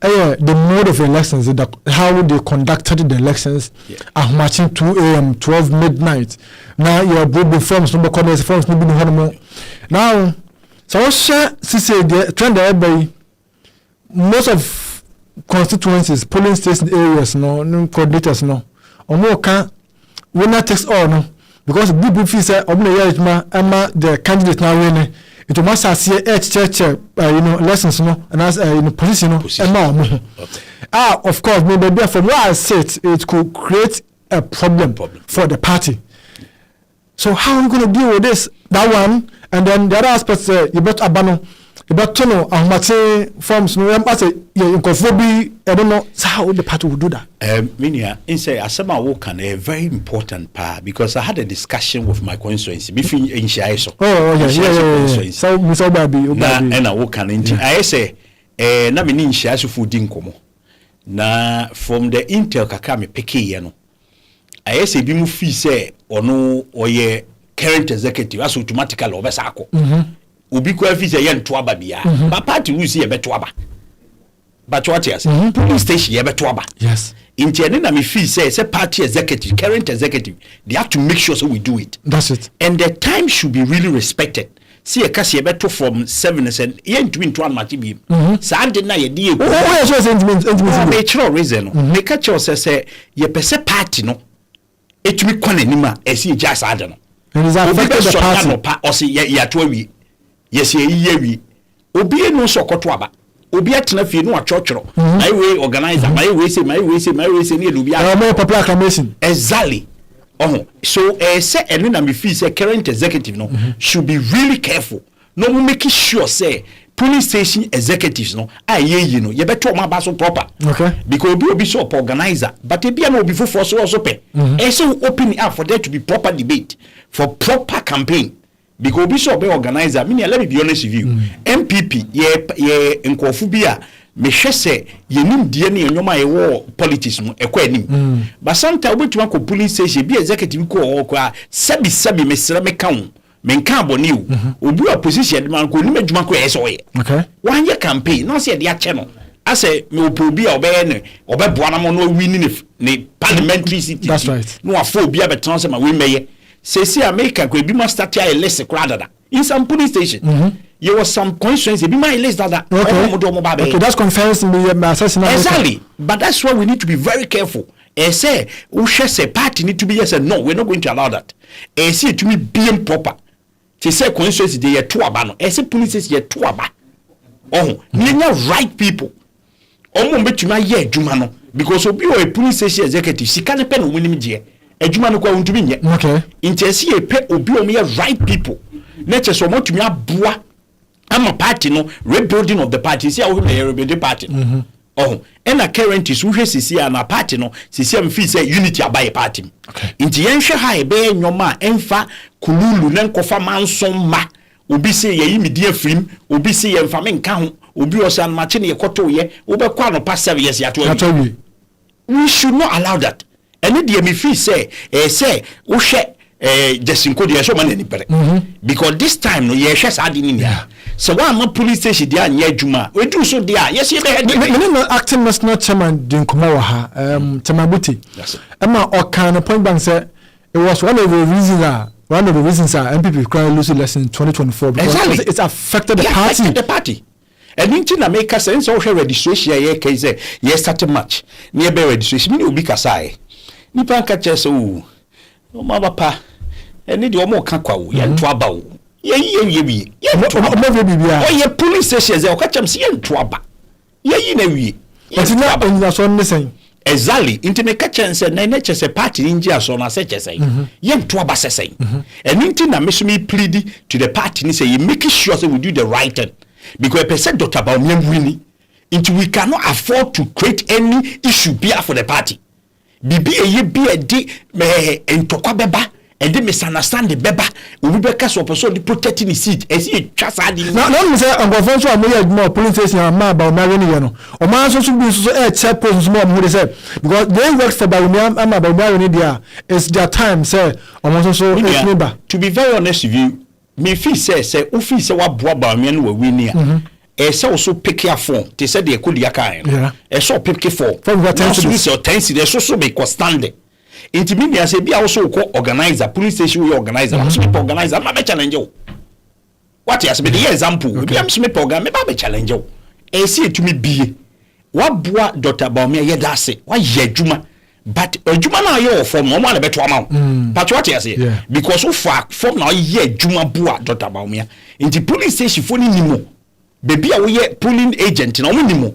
the mode of elections, how they conducted the elections, matching 2 a.m., 12 midnight. Now you're both forms, no comments, forms, no more. Now, so share, the trend everybody, most of constituencies, polling station areas, no coordinators, no, or more can winner takes all, no, because good fee say, the candidate now winning. It must see church lessons and as position of course maybe from where I sit it could create a problem for the party. So how are we going to deal with that one and then the other aspects you better abandon But to know ahomate forms no am say nkofo bi I don't know how the party will do that. Minia, in say asema wo kan a very important part because I had a discussion with my constituency between in Shaiso. Yeah. So Mr. Obabi na wo kan nti I say na me ni Shaiso fu di nkomo. Na from the intel kaka me peke ye no. I say bi mu fi say ono oye current executive as automatically obesa akọ. Obi ko afi say ye nto aba bia. Ba party we see ye beto aba. But what yes, police station ye beto aba. Yes. In na me feel say party executive, current executive, they have to make sure so we do it. That's it. And the time should be really respected. See a kasi beto from 7 and ye ntumi nto an mati bi. Sa ande na ye die. Oh, so sentiment. Me chiro reason no. Me ka cho say ye pese party no. Etumi kwana nima esi e just ade no. And is affected the party. No pa o se ye ato wi. Yes ye wi. Obi no so koto aba. Obi atena fie no achọchọrọ. My way organizer, my way say ni obi. More popular acclamation. Exactly. So say eno na me feel say current executive no should be really careful. No making sure say police station executives no aye no ye beto ma ba so proper. Okay. Because obi so organizer, but e bia no obi for so also pe. So open up for there to be proper debate, for proper campaign. Because obi so be organizer, let me be honest with you. NPP ye nkofu bia me hwe se yenim die ne enyoma ye wo politics mu ekwa anim. But sometimes obetuma ko police station bi executive ko o kwa sabi me sere me kan me nka abone o. Obi opposition de man ko nim adwuma ko yeso ye. Okay. Wan ye campaign no se de ache no. Ase me obi a obeye ne obeboa na mo no win ne parliamentary city. That's right. No afọ obi a beton se ma we meye. See America could be must start a list rather in some police station. You was some constituency be my list that. Okay, that's confessing me assassination. Exactly. But that's why we need to be very careful. And say we shall say party need to be yes and no, we're not going to allow that. And see it to be being proper. To say constituency they are two abano. And say police is two aba. Oh, near right people. Bet you my year Jumano. Because obi a police station executive, she can't pen winning je. Ejuma no kwa untumi nye. Okay. Intesi e pe obi o me right people. Nature so mo tumi aboa ama party no rebuilding of the party. See how we rebuild the party. And a current is who sisi na party no sisi am feel say unity abaye party. Okay. Inti yenhwe ha e be nyoma emfa kululu na nkofa manson ma. Obi say ye yimi die frim, obi say ye mfa me nka ho, obi o say anmache ne yekoto ye, obekwa no pass 7 years yato. We should not allow that. And the MFI say Jesinko de so man any pere. Because this time no ye share adi ni ya. So one more police station dia nya adwuma. We do so dia. Yes ye be head. Me acting must not chairman din Nkomo ha. Tamabuti. Yes. Emma o kan point bank say it was one of the reasons NPP crying lose election in 2024 because exactly. It's affected the party. Affected the party. And in America sense all registration ye can say yes start match. Near be registration me obi kasai. Nipa nka so o ma papa eni de o mo ka kwa wo ye nto aba wo ye wi ye nto aba bibia o ye police station ze o ka chem se ye nto aba ye na wi but na onya so ne sen exactly into me ka chem se na che se party nji aso na se che se ye nto aba se sen eni nti na me so me plead to the party ni say you make sure say we do the right thing because a person Dr. Bawumia winning into we cannot afford to create any issue bia for the party. Bibi ye bi e di entokwa beba e di misunderstand the beba we be ka so person di protecting the seat e si twa sa di na me say angofon so amoya aduma police station ma ba na woni ye no o ma so bi so e check post mo mo dey say because they work for Bawumia ama Bawumia woni dia it's their time say o mo so member. To be very honest with you me feel say o feel say wa boa Bawumia no we win here say also pick your phone they said they could yakay so pick your phone from the tension so be standing intimidate say be also co organizer police station we organizer I'm smith organizer ma be challenge you what yes be the example we am smith organizer me ba be challenge you say to me be wa boa Dr. Bawumia ye da say wa ye adwuma but adwuma na ye form no ma na beto ama but what yes because so far form na ye adwuma boa Dr. Bawumia inti police station for ni nimo baby a we polling agent na omunimo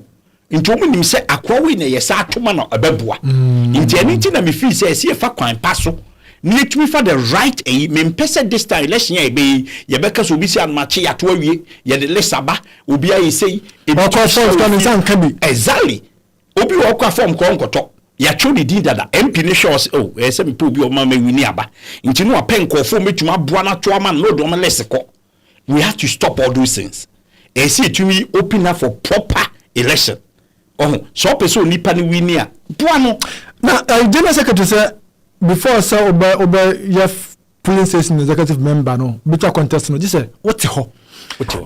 nti omunim se akwa we na yesa atoma na abeboa nti ani nti na me feel say fa kwan paso need to for the right me pese this time election e be ye beka so bi si anmache ya to awie ye de lesaba obi ayi sei e bi exactly obi wo kwa form ko nkoto ya chodi di dada MP ne shows oh se me pe obi o ma wini aba nti no apen ko form metuma boa na to ama no do ma leseko. We have to stop all those things. And see to me open up for proper election. Oh, so person nipa ni win here. Now, General Secretary said before so over your polling station executive member no better contest no. Just say what's ho.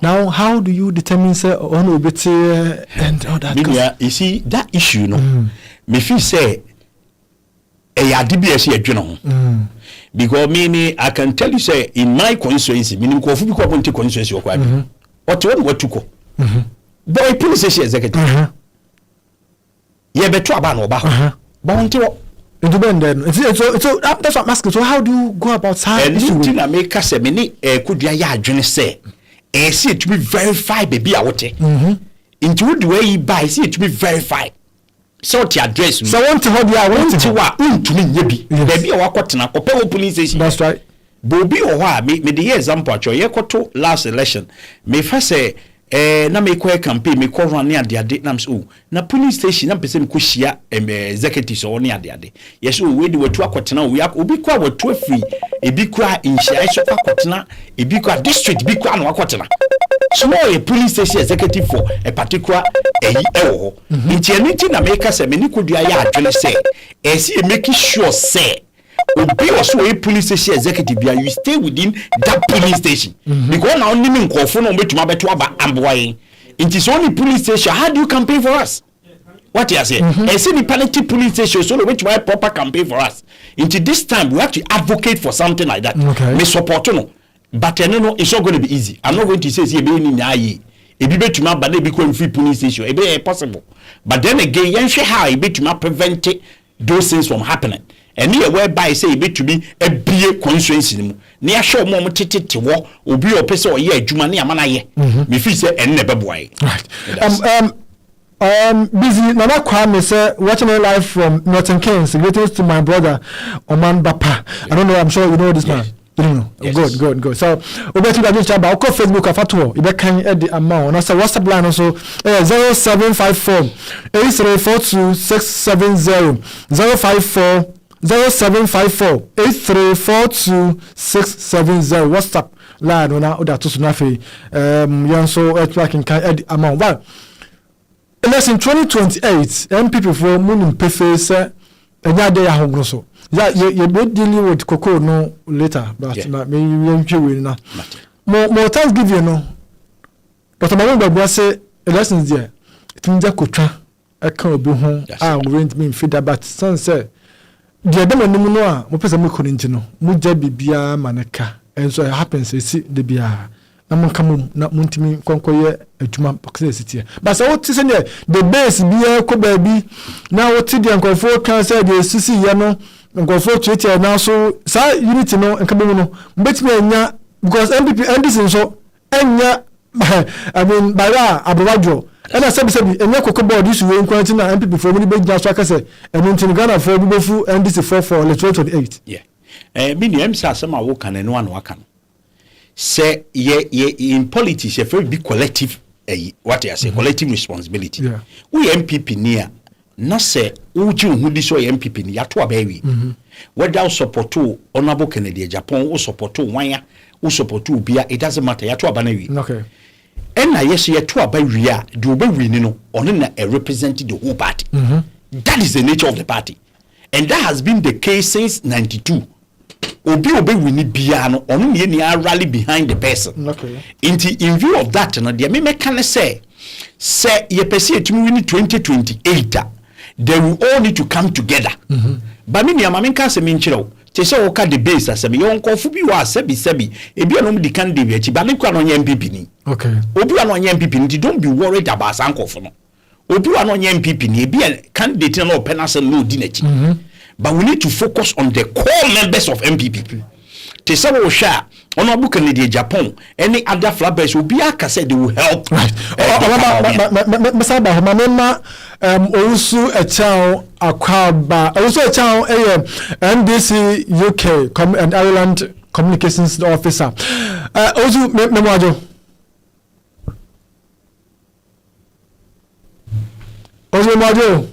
Now, how do you determine say on obeti and all that? Yeah, you see that issue no. Me feel say a DBS here, you know. Because me, I can tell you, say, in my constituency, meaning Kofu Biko Ponte constituency, what to go. But police station executive. Yeah, but trouble no ba. But so that's what I'm asking. So how do you go about that? And you think I make us a mini could ya say see it to be verified, baby, I would take. Into the way you buy, see it to be verified. So the address. So I want to hold you. I want to me yebi. Baby, I walk out na kope police station. That's right. Bobi owa me the example cho ye koto last election. Me first say na me ko campaign me ko run ade ade na so na police station na pese me ko hia executives o ne ade ade. Yes o we de watu akotena we obi kwa watu afri ebi kwa inhia so akotena ebi kwa district bi kwa na akotena. Small a police station executive for a particular ewo. Inti na make say me ni kodua ya adwene say e see making sure say obi also a police station executive bia you stay within that police station. Because now only me nkofo no betuma beto aba amboy. Inti so only police station how do you campaign for us? What you say? E see the penalty police station so which my proper campaign for us. Inti this time we have to advocate for something like that. Me support no. But no, it's not going to be easy. I'm not going to say be in aye. It be to my body because free police station. It be possible. But then again, you should how it be to prevent those things from happening. And here whereby say it be to be a BA constituency. Near show more titi war or be a person or yeah, Jumani amana ye. Me feel say and never boy. Right. Busy Nana Kwame say watching a live from Northern Keynes. Greetings to my brother Oman Bapa. I don't know. I'm sure you know this man. You know, yes. Good. So, over to the chat about Facebook of Fatuo. You can add the amount. And so, WhatsApp line also 0754 8342 670 054 0754 8342 670 WhatsApp line. Ona oda to sunafe. Yanso etwakin can add the amount. Well, in 2028, NPP for Moon Pefe say enya dey ahogro so. Yeah, you be dealing with cocoa no later, but me you na. More Thanksgiving no. But my mom say lessons there. It means kotwa e kan obi ho a rent me feed but son say the dem no no a mo pese me korinti no mo ja bibia maneka and so it happens see the bia na mo kam na mo ntimi konkoye atuma pakse sitie but so what say the base bia ko ba bi na what the ankofo kan say the sisi ye no ngofo tweet na so sa unity no nkabemu no mbetimi anya because NPP and this so anya I mean by that abawadro and I said enya koko board this way nkwanti na NPP for many big just akase and in Ghana for bubofu and this for 2028 yeah me ni emsa asema wo kan no an waka no say ye in politics you very big collective what you say collective responsibility we MPP near na se uji uhudi so MPP ni yato abawi whether support honorable Kennedy Japan or support wanya or support bia it doesn't matter yato abanawi okay and yes yato abawi a do obawi ni no ono na represent the whole party that is the nature of the party and that has been the case since 92 obawi ni bia no ono ni rally behind the person okay in view of that no the me can say ye pese etumi win 2028 they will all need to come together but me niam amenka se me nkyerɛw te se wo ka the base asem ye onkofu bi wa sebi ebi anom di candidate achi ba me kwa no nya MPP ni okay obi wa no nya MPP ni don't be worried about sankofu no obi wa no nya MPP ni ebi candidate na open asem no di nachi but we need to focus on the core members of MPP te se wo hwa ono abuka ne de Japan any other flag bearers will be aka said they will help. Right. Masaba mama also a child akwaba also a child NPP-UK and Ireland communications officer. Also memwajo. Also memwajo.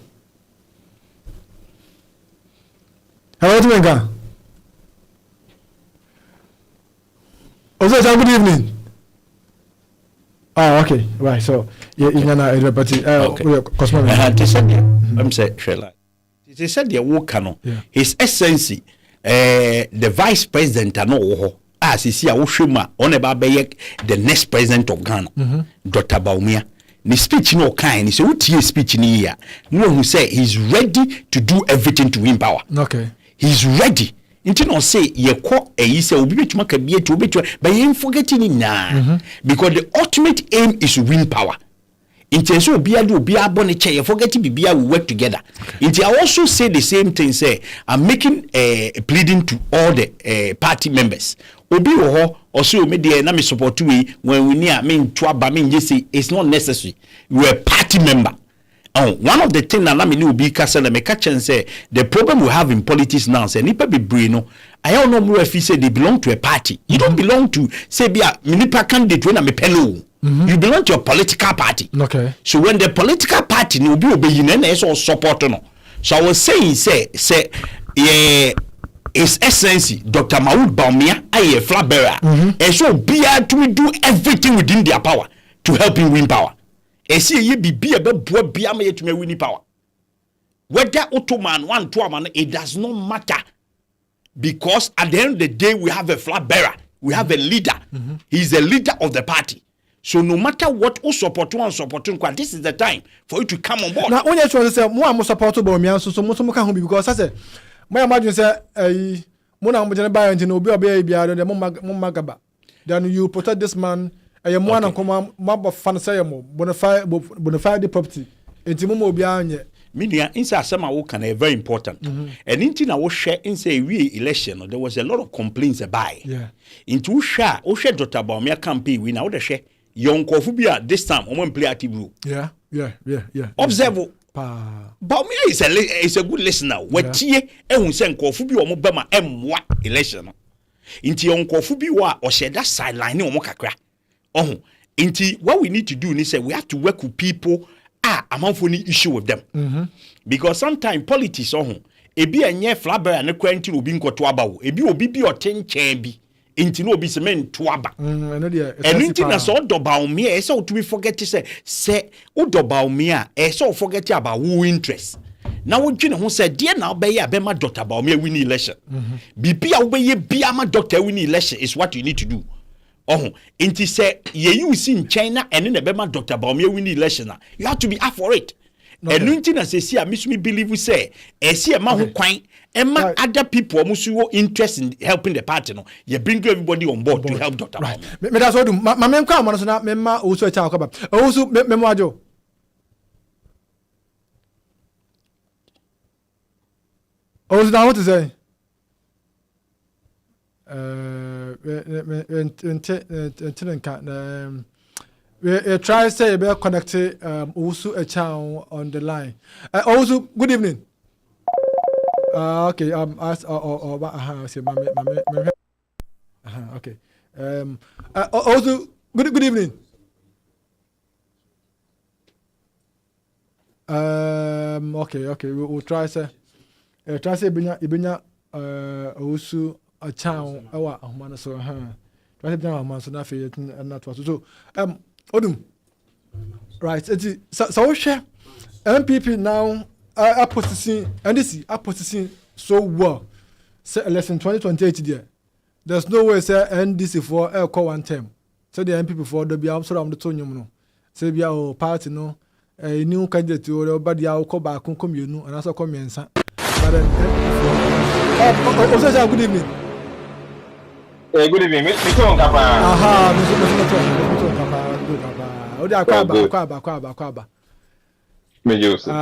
Hello Tumenga. Also good evening. Oh, okay. Right. So, okay. I'm saying, they said the worker, His Excellency, the Vice President, as you see, Oshima, Onebabeyek, the next President of Ghana, Dr. Baumia. The speech no kind. He said, "What is speech in here?" No one who say he's ready to do everything to win power. Okay. He's ready. Inti no say ye ko eyi say obi betuma ka bie to obi but ye forgetting na because the ultimate aim is to win power. Inti so obi ade obi abone che ye forget bibia we work together. Okay. Inti I also say the same thing say I'm making a pleading to all the party members. Obi wo ho also me dey na me support we when we near me to aba me say it's not necessary. You are a party member. Oh, one of the things that I will be castle me catch and say the problem we have in politics now say nipa be brino I don't know more if you say they belong to a party. You don't belong to say be a nipa candidate when I'm a pelo. You belong to a political party. Okay. So when the political party no be obeying and so support no. So I was saying say His Excellency Dr. Maud Baumia a flag bearer and so be to do everything within their power to help him win power. Esi ye bibi ebe boa bia ma yetume win power. Whether Ottoman one to man, it does not matter because at the end of the day we have a flag bearer, we have a leader. He's the leader of the party. So no matter what who support one this is the time for you to come on board. Now when you say mo am support Baumia so mo ka ho because I say my imagine say mo na mo jene buy until obi obi bia de mo magaba. Then you protect this man. I am one and come mab fan say mo bonafide the property. Enti mo obi anye. Media inside some are very important. And into our share in say we election, there was a lot of complaints about. Yeah. Into share Dr. Baumia campaign we now the share young Kofubia this time on play active rule. Yeah. Observe. Baumia is a good listener. What tie ehun say Kofubi omo bema emwa election. Into young Kofubi wa or share that sideline omo kakra. Inti what we need to do is say we have to work with people among any issue with them. Because sometimes politics ebi enye flabber na kwanti obi nkoto aba wo ebi obi bi otenchen bi inti no obi se men to aba enu inti na so doba me e say to be forget say o doba me e say forget about who interest na wo dwene ho say de na obeye abema Dr. Baumia win election bibia obeye bia ma Dr. win election is what you need to do. Inti say ye you see in China and in the Bema Dr. Baumia win election. You have to be up for it. And nothing as say I miss me believe we say see a man who quite other people who interest in helping the party. No, you bring everybody on board to help Dr. Right. Me that's what do. My mem come on so na memma also a child come. Also memwajo. Also now what to say? We try to say we connect also a child on the line. Also, good evening. Okay. Ask okay. Also, good evening. Okay. We'll try to say binya also a child our man so try to man so na fe na to so Odum, right? So share NPP now are positioning and this are positioning so well. Say election 2028 there. There's no way say NDC for call one term. So the NPP for the be so am the to nyum no. Say be our party no new candidate or body our call back come you no and also come yensa. But then also good evening. Good evening. Mr. Kapa. Aha, Mr. Kapa. Odi akwaba. Me Joseph.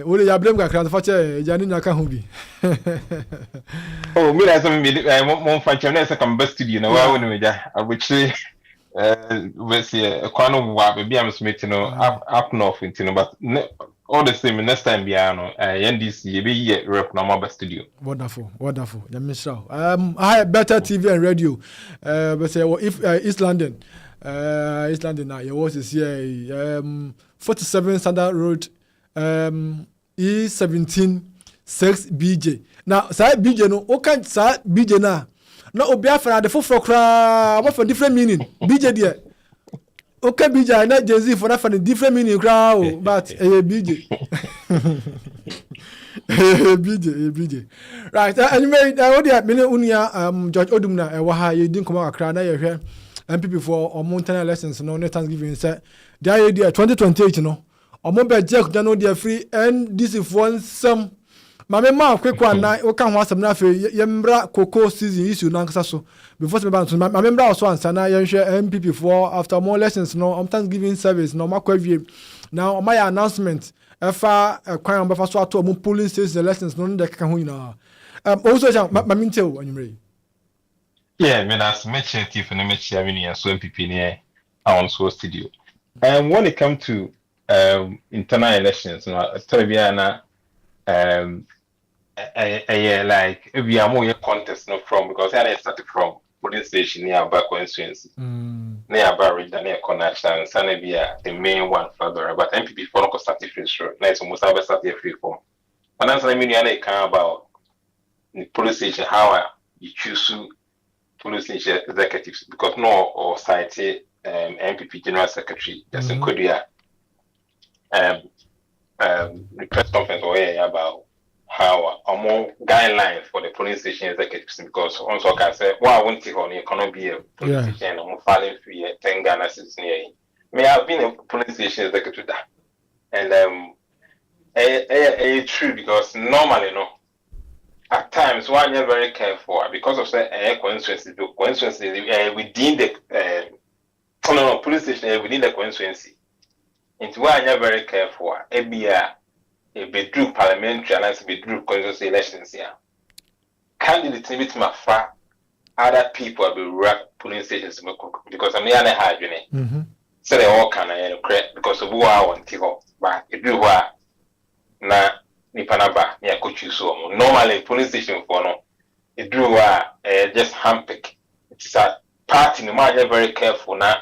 Ode ya blame kakra no fache ya ni naka ho bi. Oh, me na some me mo fa chem na se come best studio na wa woni me ja. Abuchi we see kwano wa be am smith no up north into but all the same next time bia no NDC e be ye rep na mo best studio. Wonderful. Ya misra. I better TV and radio. But say if East London now you was here 47 Standard Road E17 6BJ. Now say BJ no o kan say BJ na obi afra the for kra what for different meaning BJ there. Okay BJ na Jay-Z for that for different meaning kra but BJ. BJ. Right. Anyway, what the many unia George Odum na e wa ha ye din koma akra na ye hwe NPP for mountain lessons no Thanksgiving say the idea 2028 no omo be jack no dey free NDC for some mama ma kwekwa na o kan ho asem na fe yemra cocoa season issue na nkasa so before me ban so mama mra so ansa na ye hwe NPP for after more lessons no Thanksgiving service no makwa wie now my announcement efa kwan on befa so ato mo polling station lessons no de ka ho nyina also jam mamintel anyumre Yeah, me that's much chief and much and so MPP near on so studio. And when it comes to internal elections, no, Televiana like if we are more contest no from because I started from polling station near back constituency. Near Barry near connection and Sanabia the main one further but MPP for no started free show. Nice almost have started free form. And that's I mean I can about the police station how you choose to police executives because no or society MPP General Secretary that's in Korea the press conference about how among guidelines for the police station executives because also can say why won't it on economy be a police station and filing fee 10 Ghana cedis near may have been a police station executive and true because normally no at times one you're very careful because of say coincidences within the police station within the coincidency into one you're very careful a bedroom parliamentary and as bedroom constituency elections here candidates with my far other people will be rap polling stations because I'm near the hard so they all can correct because of who I want to but if you are na nipanaba ni akochu so normally police station for no it drew just handpick it's a party no man very careful na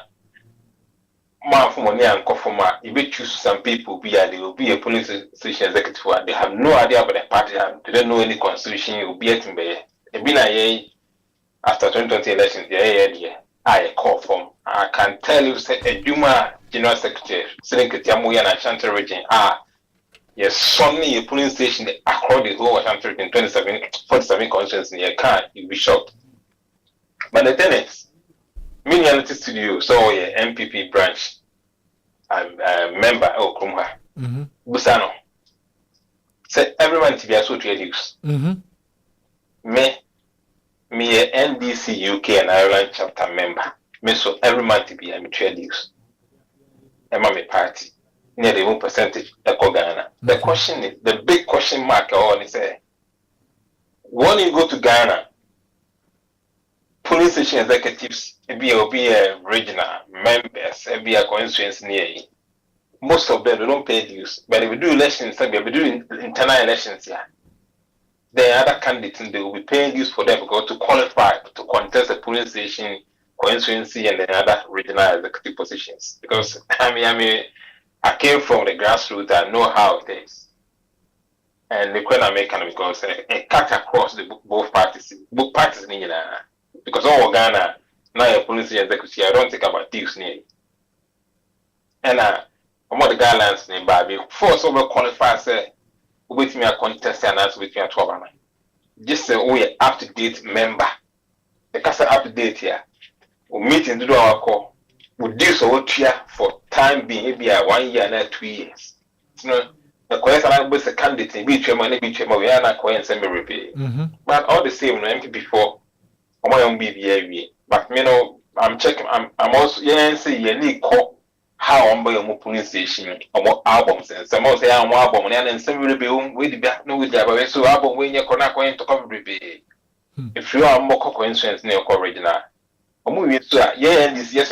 man for money and conforma you be choose some people they will be a police station executive they have no idea about the party they don't know any constitution you be at be after 2020 elections I call from I can tell you say a Juma General Secretary sitting at Yamuya and Ashanti region yes, suddenly a polling station across the whole Ashanti in 47 constituencies in your car, you'll be shocked. But the thing is, Reality Studio, so yeah, MPP branch, I'm a member of Krumha, Busano. Say everyone to be associated use. Me a NPP-UK and Ireland chapter member. Me so every month to be a mutual use. I'm a party. Nearly 1% echo Ghana. The question is the big question mark on is when you go to Ghana, police station executives be regional members, be a constituency near you. Most of them don't pay dues, but if we do elections, we be doing internal elections here. The other candidates they will be paying dues for them because to qualify to contest the police station constituency and the other regional executive positions. Because I came from the grassroots and know how it is. And the question I make because it cut across both parties in because all Ghana now a police executive I don't think about thieves near. And I'm the guidelines name Baby force over qualify say with me a contest and answer with me a 12. Just say we up to date member. The casa up to date here. We meet in do our call. We do so for time being maybe 1 year and 2 years. You know, the question I was a candidate, be chairman, we are not going to send me repeat. But all the same, no before my own BBA. But you know, I'm checking. I'm also say you need call how on boy police station or albums and some say I'm album and some will be with the no with the so album when you're going to cover if you are more coincidence near original. Yeah, this yes,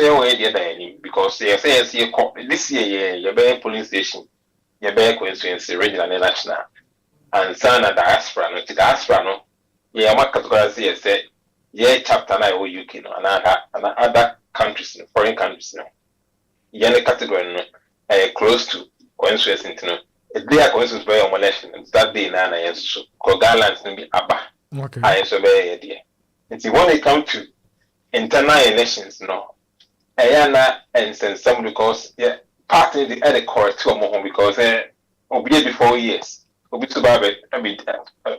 because yes, this year, your police station, your bear coincidence, regional and national, and Sana diaspora, no diaspora, no, yeah, what category say, yeah, chapter 9 or UK, no, and other countries, foreign countries, no, yeah, category, no, close to coincidence, no, a day coincidence by your election, that day, Nana, and so, Kogalans, maybe Abba, Okay. I so very dear. And see, when they come to internal elections, no, Ayana and send some because yeah, partly the other court to home because obey before years, obi to Babet, I mean,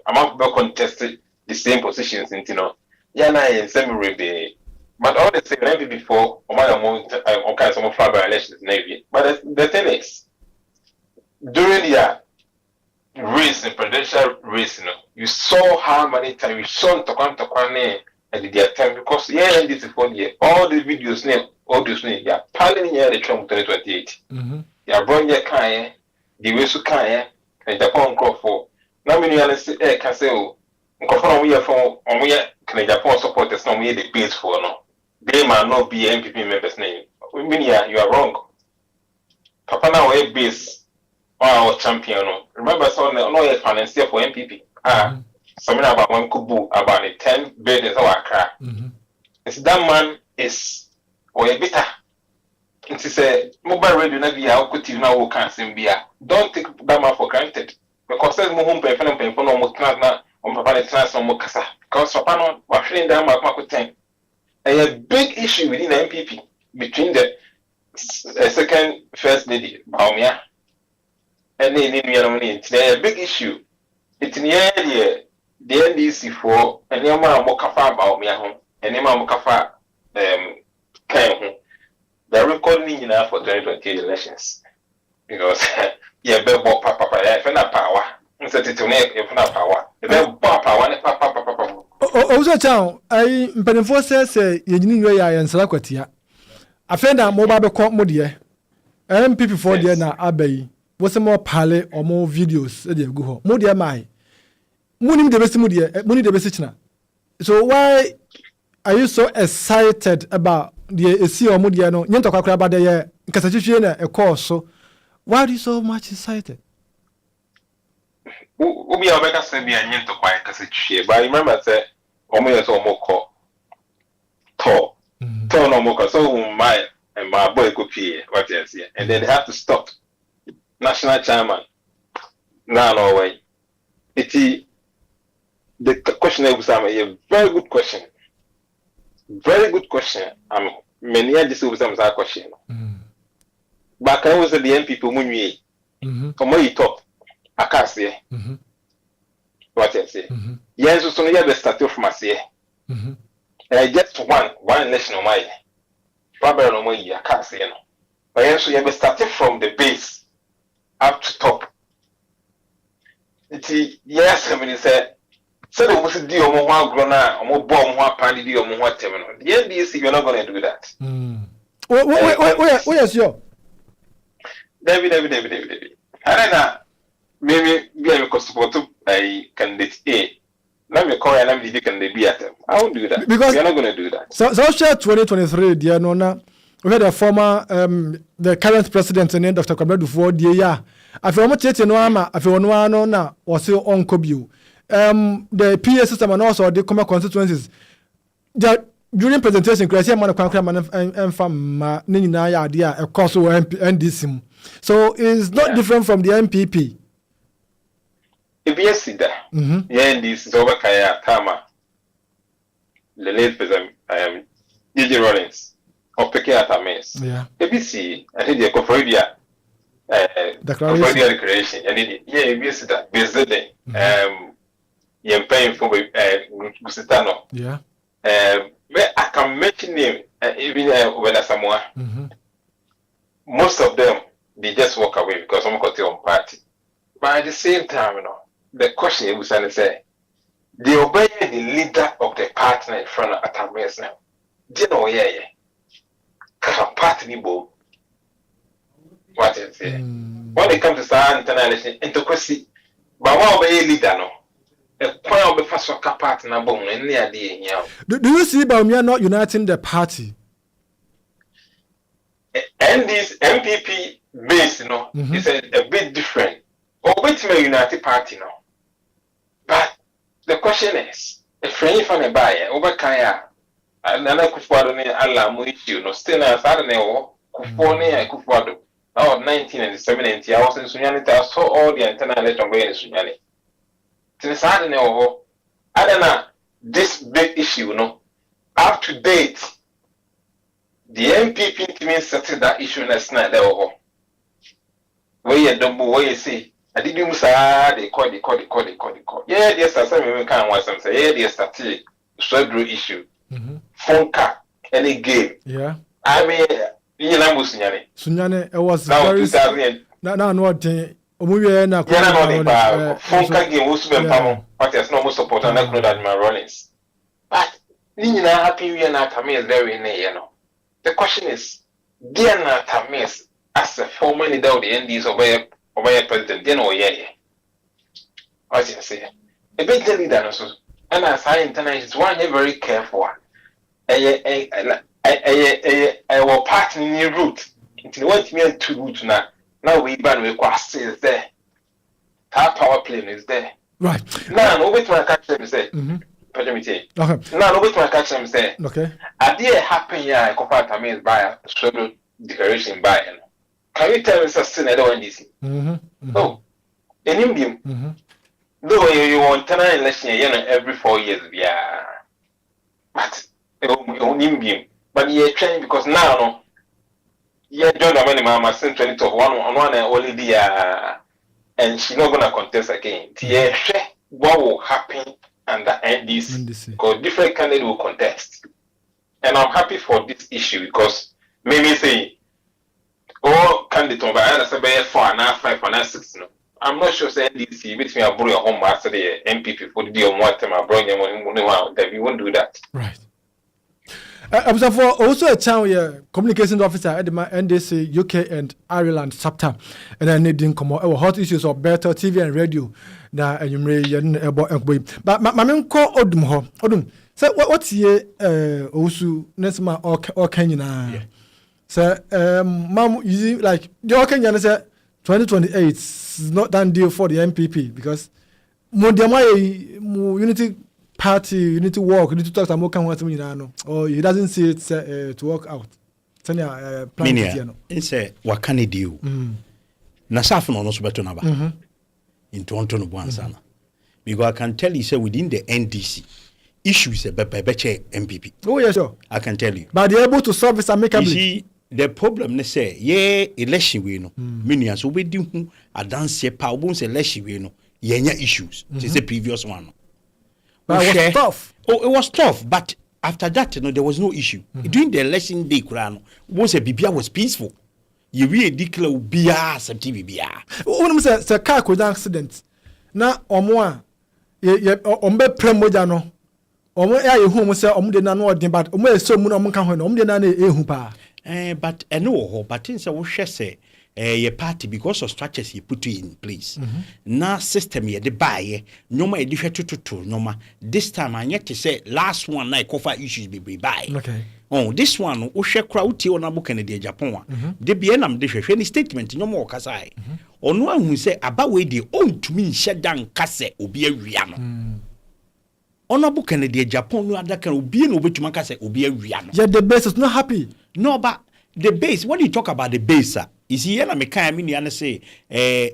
among people contested the same positions in Yana and some rebbe, but all the same maybe before, or my amount on kinds of flower elections, Navy. But the thing is, during the race, the presidential race, you saw how many times you saw to and their time because yeah, this is for the all the videos name, audios name, yeah, piling here the Trump 2028. Yeah, brought your kind, the way to kind, and Japan crop for. Now, many others can say, oh, we are from can Japan supporters, no, we the base for no. They might not be NPP members' name. We mean, yeah, you are wrong. Papa now a base our champion. Remember, so no financier for NPP. Something about one kubu about the 10 buildings our car. It's that man is or a bitter. It's a mobile radio na be out kuti na wo can beer. Don't take that man for granted. Because says mo home pay for no mo na on papa the trans no kasa. Because papa no wa hwene that man ko 10. A big issue within the NPP between the second first lady Baumia and it's a big issue. It's in the area. The NDC for any amount of Mokafa about me at home, any amount of Mokafa home. They're recording enough for 2028 elections because yeah, better papa, if not power, instead to make if not power, the better power, papa. Also, town, I Penifo says, you know, I and Salaquatia. I found a mobile court modia. NPP for the na Abbey was some more pale or more videos. They go home. Modia my. Money the best mudia, money the best. So why are you so excited about the see or mudiano? You talk about the Cassachiana a course. So why are you so much excited? Ubi Omega send me a yen to quiet Cassachia, but I remember that Omega so more tall no more so my and my boy could be what you see, and then they have to stop. National chairman. Now, no way. The question was a very good question. Very good question. Many of these was a question. But I was at the NPP Munye. Come on, you talk. I can't say. What I say. Yes, so you have the statue from us here. Just one election on my. Probably no more. I can't say no. But yes, you have started from the base up to top. Yes, I mean, said. So there was a deal on one grown up, or more bomb, one pandy deal on one terminal. The NDC, you're not going to do that. Where's your David. I don't know. Maybe we have a support to a candidate A. Let me call and I'm the candidate B at them. I won't do that. Because you're not going to do that. So share 2023, dear Nona. We had a former, the current president, and Dr. Kwabena for the year. I feel much yet no ama. I feel no na or so on Kobu. The PA system and also the common constituencies. That during presentation, Christian man and from Nina idea a course NDC. So it's not different from the NPP. If you see that, NDC is over Kaya Tama, the late president, DJ Rollins, or Peke Atames. Yeah. ABC, I think the Conferdia declaration. And if you see that, basically, you're paying for Gustano. Yeah. I can mention name even when someone. Most of them they just walk away because someone got their own party. But at the same time, the question was say they obey the leader of the party in front of Atames now. Do you know party bo What is it? When it comes to San international intercourse, but what about a leader? No, a point of the first soccer party number one in the idea. Do you see Baumia not uniting the party? And this MPP base, you know, is a bit different. Or which may united party now. But the question is, a friend from a buyer over Kaya, and then I could follow me alarm with you, no, still as I don't know, Kufoni, I could follow. Now, 1970, I was in Sunyanita, I saw all the antenna let away in Sunyani. Since I don't know, this big issue, you know, up to date, the NPP means settle that issue in a snap there. Where you don't where you see, I did you say they call. Yeah, there's a some can want some say, yeah, there's a surgery issue. Phone card, any game. Yeah. I mean, you know, Sunyani, it was now very 2000. No, what phone card game was been but there's no more support and I could have my Rollins. But you know, happy we are not is very near, you know. The question is, dear Natamis, as a former leader of the NDs of a president, then or yeah. As you say, a big leader, also, and as I international is one very careful. I will part in your route. It won't mean two routes now. Now we ban with Quast is there. Our power plane is there. Right. Now, no way to catch them say. Okay. Now, no way to catch them say. Okay. I did happen here. I compared to me by a solo declaration by. Can you tell me something I don't this? No. In Indian, though you want 10 election every 4 years, yeah. But on Indian, but you're trying because now, no. Yeah, John Amani Mama since 2021 and only the and she's not gonna contest again. Yeah, what will happen under NDC? Because different candidates will contest. And I'm happy for this issue because maybe say all candidates on by say 4 and 5 and 6. No, I'm not sure say NDC between a bring your home master the MPP for the on what time I bring your money that we won't do that. Right. Also a town communications officer at the NDC UK and Ireland chapter, and then needing come on hot issues of Bethel TV and radio. Now you may but my main call Odum. So what's here also next month or Kenya? So mom you like the Kenya say 2028 is not done deal for the MPP because unity party, you need to work, you need to talk to more or he doesn't see it to work out. It's a wakani deal. Nasaf no so beto naba. In Toronto no Buansana. Because I can tell you say within the NDC issues a beche MPP. Oh yes, sure. I can tell you. But they're able to solve it amicably. You see, the problem they say, election we no. Minions we do a dance power bones election we no. Issues. It's the previous one. But it was tough. Oh, it was tough, but after that, there was no issue. During the election day, once a BBA was peaceful, you really declare BBA, some BBA. When it's a car accident, now or more, ombe premojano, or more air home say, no, but so moon but I know, but in so say. Your party because of structures you put in place. Now system you the buy no different to no this time I yet to say last one I cover issues be buy. Okay. Oh, this one o share crowd on a book in the Japan. The BNM different any statement no more kasai. Or no one who say about way they own to me shut down kase obi a riano. On a book in the Japan no other can be no way to makase obi a riano. Yeah, the base is not happy. No, but the base, when you talk about the base, is here na meka me and say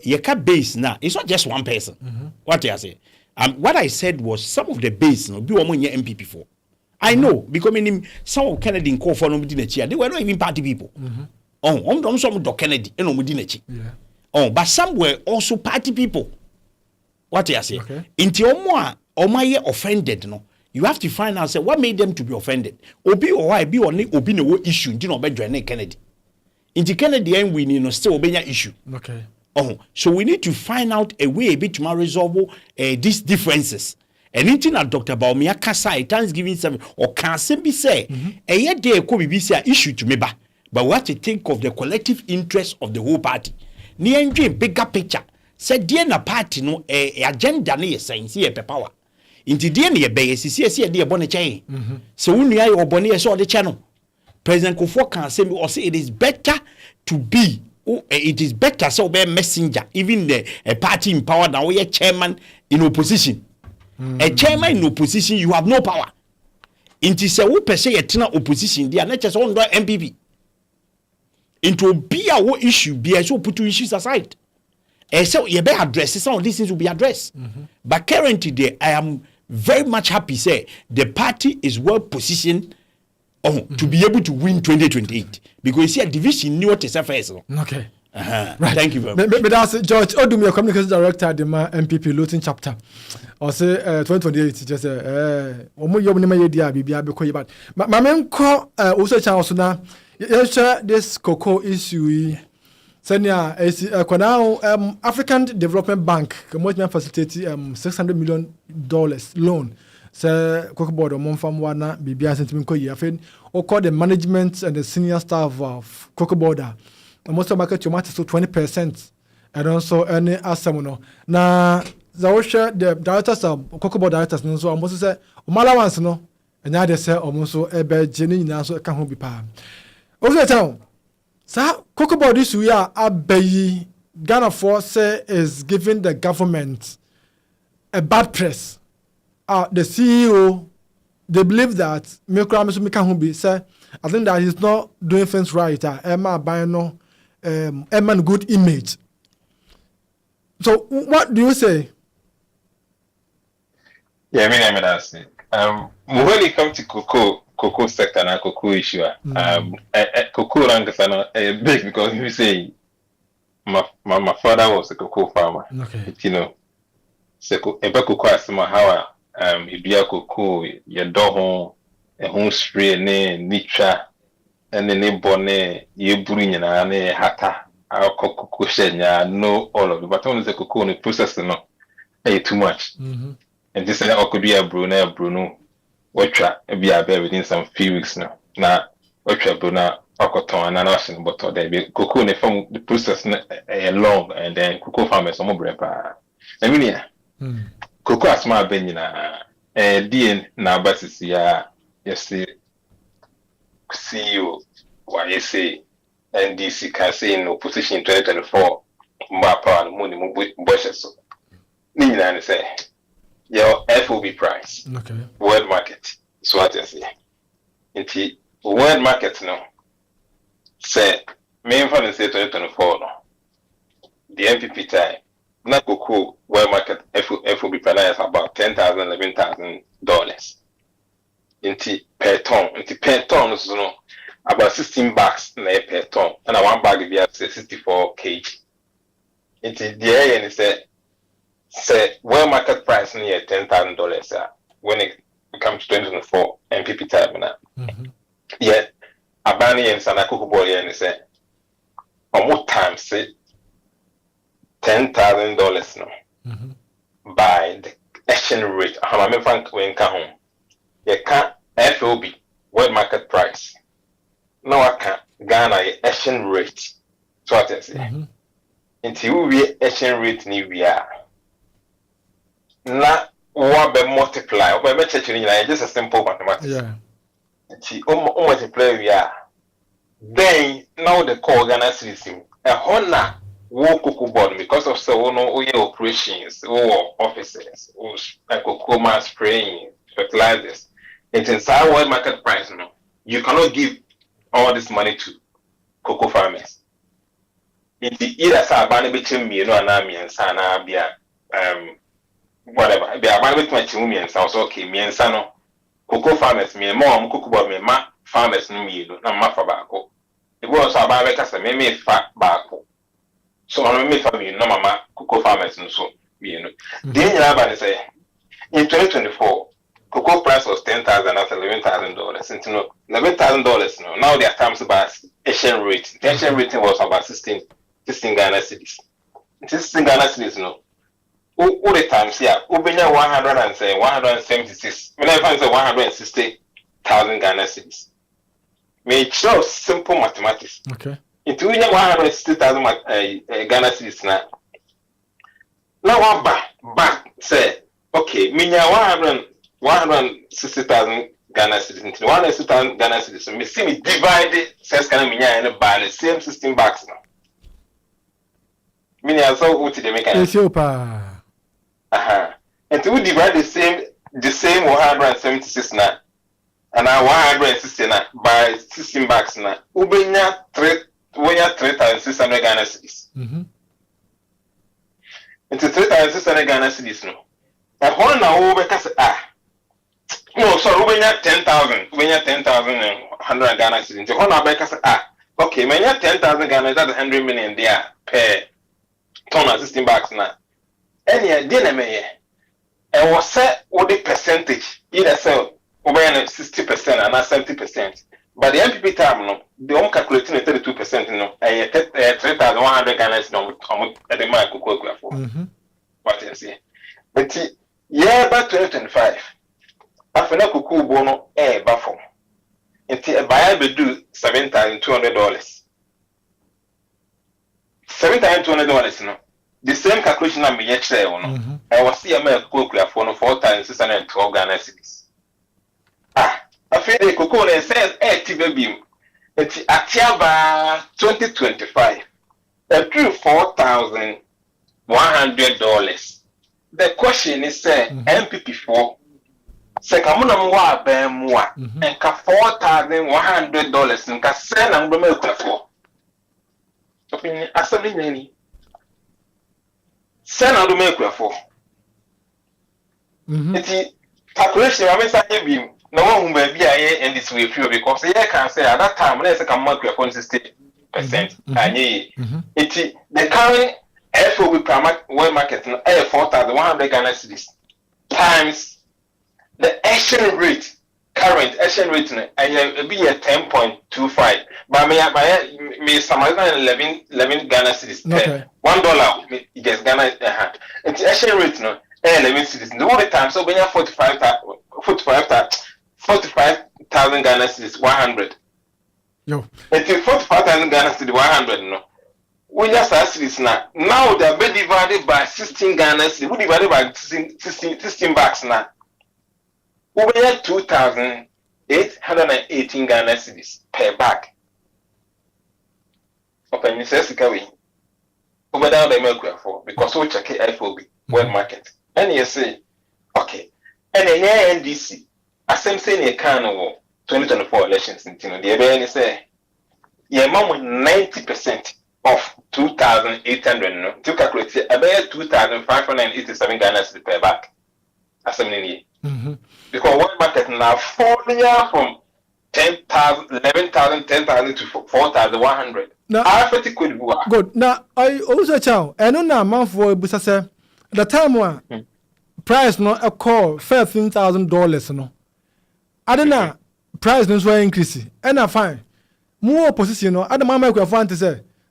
you can base now. It's not just one person. What I say? What I said was some of the base no be one MPP for. I know because some of Kennedy call for no chair. They were not even party people. Some do Kennedy and no chair. But some were also party people. What I say? Until more offended no. You have to find out say what made them to be offended. Obi or why be on obi no issue did not be join Kennedy. Inti Kennedy and we no still obey issue. Okay. So we need to find out a way bit to resolve these differences. And anything that Dr. Baumia Kasai Thanksgiving 7 or can be say a year day could be say issue to me ba. but we have to think of the collective interest of the whole party. Ni enjoy bigger picture. Said dear na party no agenda na sense ye power. Inti dear na be sisi dear bone chain. So when you are bone so the channel. President Kufuor can say or say it is better to be it is better so be messenger even the a party in power than we a chairman in opposition. A chairman in opposition you have no power. Inti se wo pese ye tena opposition dia na chese on do NPP. Into be a wo issue be so put two issues aside. So you better address some of these things will be addressed. But currently there I am very much happy say the party is well positioned to be able to win 2028 because you see a division new what is first. Okay. Right. Thank you very much. But that's George Odumi, communications director at the NPP Luton chapter. Or say 2028 just omo yom ne ma dia bibia be koyi but ma men ko also chance na this cocoa issue senior African Development Bank much facilitate $600 million loan. So cocoa board mon fam wana bibia sentiment koyi afen o call the management and the senior staff of cocoa border most of market tomato so 20% and also any asamuno na zawosha the directors of cocoa board directors no so almost say allowance no and they say almost so ebe jeni nyina so ka ho bi pa over the town so cocoa board this we are abayi Ghana for say is giving the government a bad press. The CEO they believe that Mekra say I think that he's not doing things right. Emma buying no Emma good image. So what do you say? Yeah, I mean that's it. When it comes to cocoa sector and cocoa issue, cocoa rank is big because you say my father was a cocoa farmer. Okay. You know, so cocoa asema how ibia cocoa your dog a home spray ne nitra and ne bonnet ye buru nyina ne hata cocoa shenya no all of it but when the cocoa the process no too much. And this could be a Bruno Otra be a bear within some few weeks now. Now Otra Bruno Okoton and an but they be cocoa from the process long and then cocoa farmers some more I mean yeah. Cocoa as my benina DN now basis ya yes CEO YSA NDC can say in opposition in 2024 Mapa and money bushes. Nina say your FOB price. Okay. World market. So what I say. Inti world market no. Say main fund say 2024 no. The NPP time. Na cocoa world market FOB price is about $10,000, $11,000. Inti per ton. Inti per ton so no about 16 bags na per ton. And one bag be at 64 kg. Inti the area say say well market price near $10,000 when it comes to 2024 NPP time now. Yet Abani and Sanako boy and say almost times say $10,000 no by the exchange rate. I'm a frank when come home. You can't FOB world market price. No, I can't Ghana exchange rate. So what I say. Until we exchange rate ni we are. Na what be multiply or be checking just a simple mathematics. Yeah. See, multiply we are. Then now the core Ghana citizen a honor work cocoa board because of so no operations or offices or cocoa spraying fertilizers. It's inside world market price no. You cannot give all this money to cocoa farmers. It's either sa bani between me no anami and sana bia whatever. Be about with my children and sounds okay. Me and Sano, cocoa farmers, me and mom, cocoa board, me, ma farmers, no me, no ma tobacco. It was about because I may fat back. So I may family, no mama, cocoa farmers, and so you know. Then you have say in 2024, cocoa price was $10,000, that's $11,000. And you know, $11,000 no. Now there comes about exchange rate. The exchange rate was about 16 Ghana cedis. 16 Ghana cedis no. All the times here, Ubenya 176. When I find 160,000 Ghana cedis. may show simple mathematics. Okay. Into 160,000 Ghana cedis now. Now one back say, okay, minya 160,000 Ghana cedis into 160,000 Ghana cedis. Me see me divide it, says can minya and buy the same 16 bucks now. Minya so what did they make? And to divide the same 176 now. And now 160 now by 16 bucks now. Ubenya 3,600 Ghana cedis. Into 3,600 Ghana cedis no. And one now over no, sorry, ubenya 10,000. Ubenya 10,100 Ghana cedis. Into one now because okay, menya 10,000 Ghana, that's 100 million there per ton of 16 bucks now. Any dinner me. And was set with the percentage either sell over 60% and not 70%. But the NPP time, no, they only calculating 32%, no, 3,100 Ghana no, at the mark for. What you say? But yeah, by 2025, after na kuku bono bafo. Until a buyer will do $7,200. $7,200, no. The same calculation I made say, no. I was see a man cook for 4,612 Ghana cedis. I feel the cocoa says TV beam. It's Atiaba 2025. A true $4,100. The question is say NPP4 Sekamuna mwa be mwa and ka $4,100 and ka send and be for. Opinion assembly nani. Send and make for. It's calculation. I mean, say no one will be in this way because I can say at that time let's come mark your 60%. It's the current FOB world market 4,100 Ghana cedis times the exchange rate, current exchange rate, and be a 10.25. But me some 11 Ghana cedis. $1 just Ghana. It's exchange rate no 11 cedis. The whole time so when you 45,000 Ghana cedis 100. Yo. It's 45,000 Ghana cedis 100 no. We just ask this now. Now they are divided by 16 Ghana cedis. We divided by 16 bucks now. We have 2,818 Ghana cedis per bag. Open you say Sikawi. Over down the milk for because we check FOB world market. And you say, okay. And then NDC, as I'm saying, a can of 2024 elections in Tino, the say, yeah, mom 90% of 2,800 no to calculate about 2,587 Ghana cedis per bag. As I'm saying, because world market now falling from 10,000, 11,000, 10,000 to 4,100. Now, good. Now, I also chow. I don't know month for Busasa. The time one price no a call $13,000 no. I don't know price no so increase. And I find more position no. I don't mind my friend to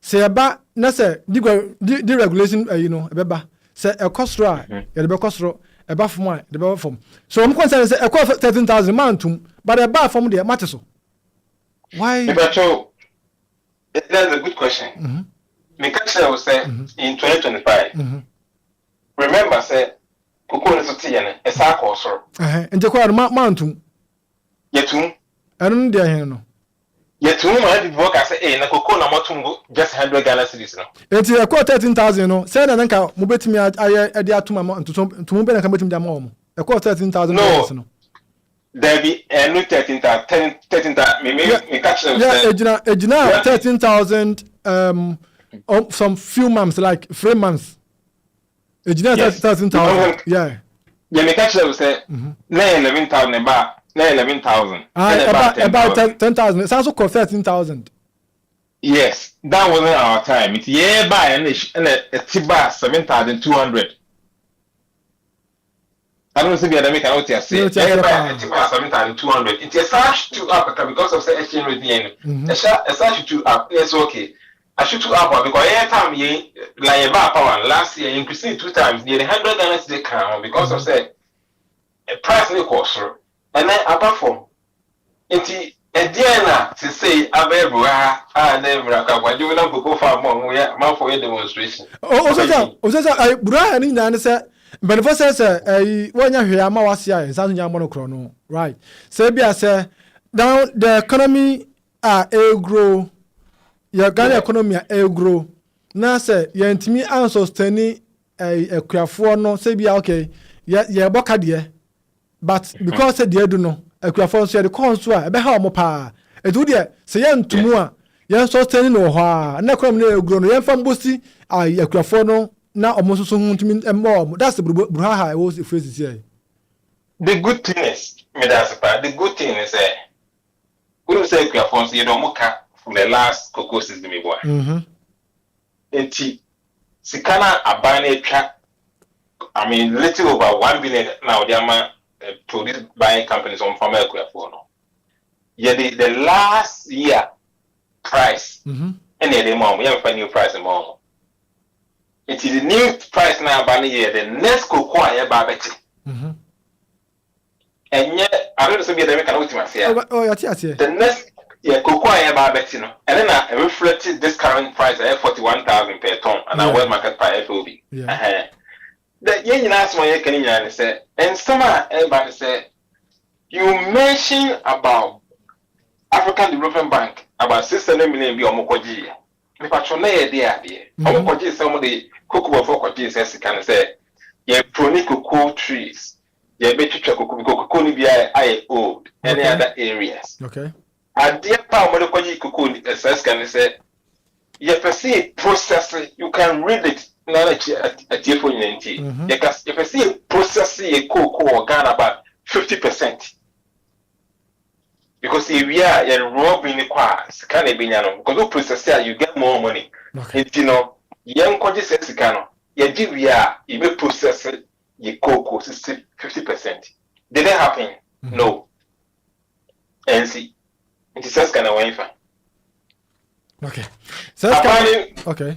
say about na say the regulation you know beba say a cost right. You the cost about from one the better from. So I'm concerned say a call 13,000 man to but a bar from there matter so. Why? That's a good question. Mekacha will say in 2025. Remember, say, Kuku is a tian, a sack or so. And the choir mountain. Yet, I don't dare no. Yet, whom I did work as a Nakoko Matungo, just 100 Ghana cedis. It's a quarter 13,000, no. Said and then move me at to my mom to move and come to them home. A quarter 13,000. No, there be a new 13,000, 13,000, me catch them. Yeah, 13,000, some few months, like 3 months. Yes. 13,000. Yeah. Yeah, me catch them say, 11,000 about 11,000. About 10,000. It's also called 13,000. Yes, that wasn't our time. It's yeah by and a Tiba 7,200. I don't see the other make out here say yeah by 7,200. It's a search to up because of the exchange rate. A search to up. Yes, okay. I should to up because every time ye like power last year increasing 2 times nearly 100 Ghana they can because of say a price no cost and then apart from it Ediana to say Abebra never a you will go for more for a demonstration. I Brian in the answer. But the first says, when you hear Mawasia, San Monochrono, right? Sabia say, now the economy grow, your Ghana economy grow. Now say, you and me answer steny a Quafono, Sabia, okay, yeah, Bocadia. But because they do know, a Quafono said the consua, a better mopa, a do there, say, young to more, young so standing no ha, and no come near grown, young from Bussy, a Quafono. Now almost so more. That's the Bruhaha I was phrase here. The good thing is, the good thing is we don't say Quafonso, you don't for the last cocoa system. And Sikana abandoned track. I mean, little over 1 billion now. They are produce buying companies on farmer Quafono. Yeah, the last year price, and the mom, we have a new price and more. It is the new price now by the year. The next cocoa I buy better. And yet, I don't see the American ultimate. Oh, yes. The next year cocoa I buy better. And then I reflected this current price at 41,000 per ton, and I world market by FOB. The yen last one year can say, and some everybody said, you mentioned about African Development Bank about 600 million be Omokoji. The patron there, Omokoji some of the cocoa for Koji says can say, ye pronic cocoa trees, ye bet cocoa be I old, any other areas. Okay. A dear power of Koji cocoa says can say, ye perceive process, you can read it knowledge at your phone. You perceive processing a cocoa or Ghana about 50%. Because if we are robbing the cars, can it be because you process you get more money. It's young Koji says, you may process your cocoa 50%. Did that happen? No. And see, it says, can I wait for? Okay. So, okay.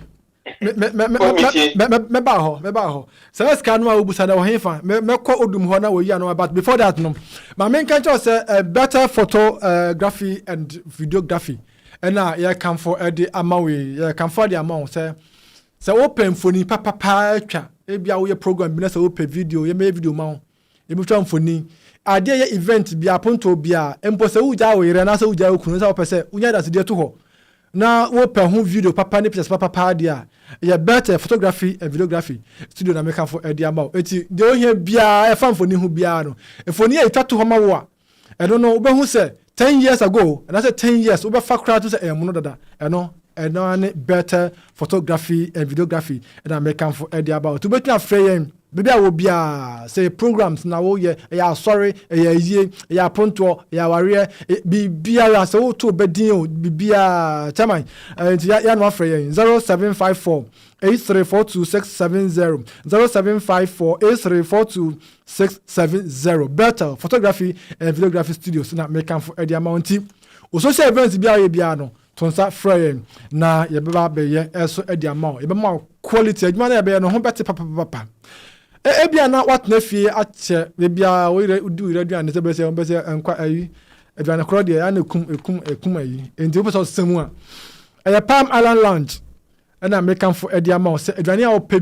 Mebaho. So let's can we busada ohefa. Me ko odum ho na we ya no, but before that no. My main can just say better photography and videography. And now you can for the amount you can for the amount say open phone papa twa. E bia we program bi na say open video, you make video ma. E bi twa phone. Ade ye event bi aponto bia empo say uja we re na say uja okunu say opese unya da se de to ho. Now, open home video, papa ni plus papa dia. Ya better photography and videography studio na make for Eddie Amau. Eti de o here bia e fan for ni hu bia no. E for ni e tatu homa wo. I don't know, who said 10 years ago, and I said 10 years, over fact crowd to say mono dada. I know better photography and videography and I make for Eddie Amau. To make frame maybe I will be say programs now yeah sorry yeah ponto yeah warrior be so to bedin be chairman yeah no frame 0754 8342 0754 8342 better photography and videography studios na make for Eddie Amount o social events bia no tonsa frame na ye beba be ye eso Eddie Amount ye be ma quality adwuma na ye be no ho beti papa ebia na what na fie ache bia we do radio and say be say enkwa ayi adwana kro de ya na ekum ayi enti we so semu a Palm Island Lounge na make for Eddie Amount say adwane a opɛ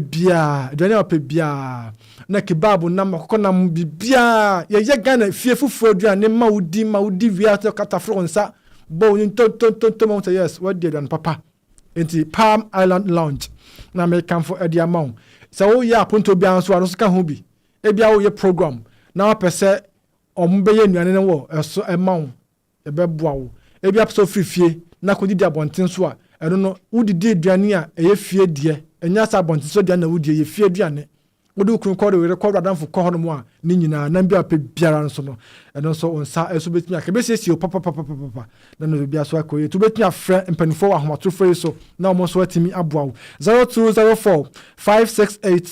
bia na kebab na makoko na bibia ye Ghana fie fufu aduane ma wudi via to katafro nsa bo ni to yes what did and papa enti Palm Island Lounge na make for Eddie Amount. So we are point to be answer no ska ho bi e bia wo ye program na pese ombe ye nuane wo so amount e be boa wo e bia so frifie na ko didi abonten so a eno no wudidi aduane a e ye fie de enya sa abonten so de na wudi ye fie aduane wodu kun ko de record adamfo ko hono mo a ni nyina na bia pe biara nso no eno so onsa eso betimi aka be sesi o papa na no bia so akoye to betimi afre mpanifo wa homato free so na omo so atimi aboa 0204 568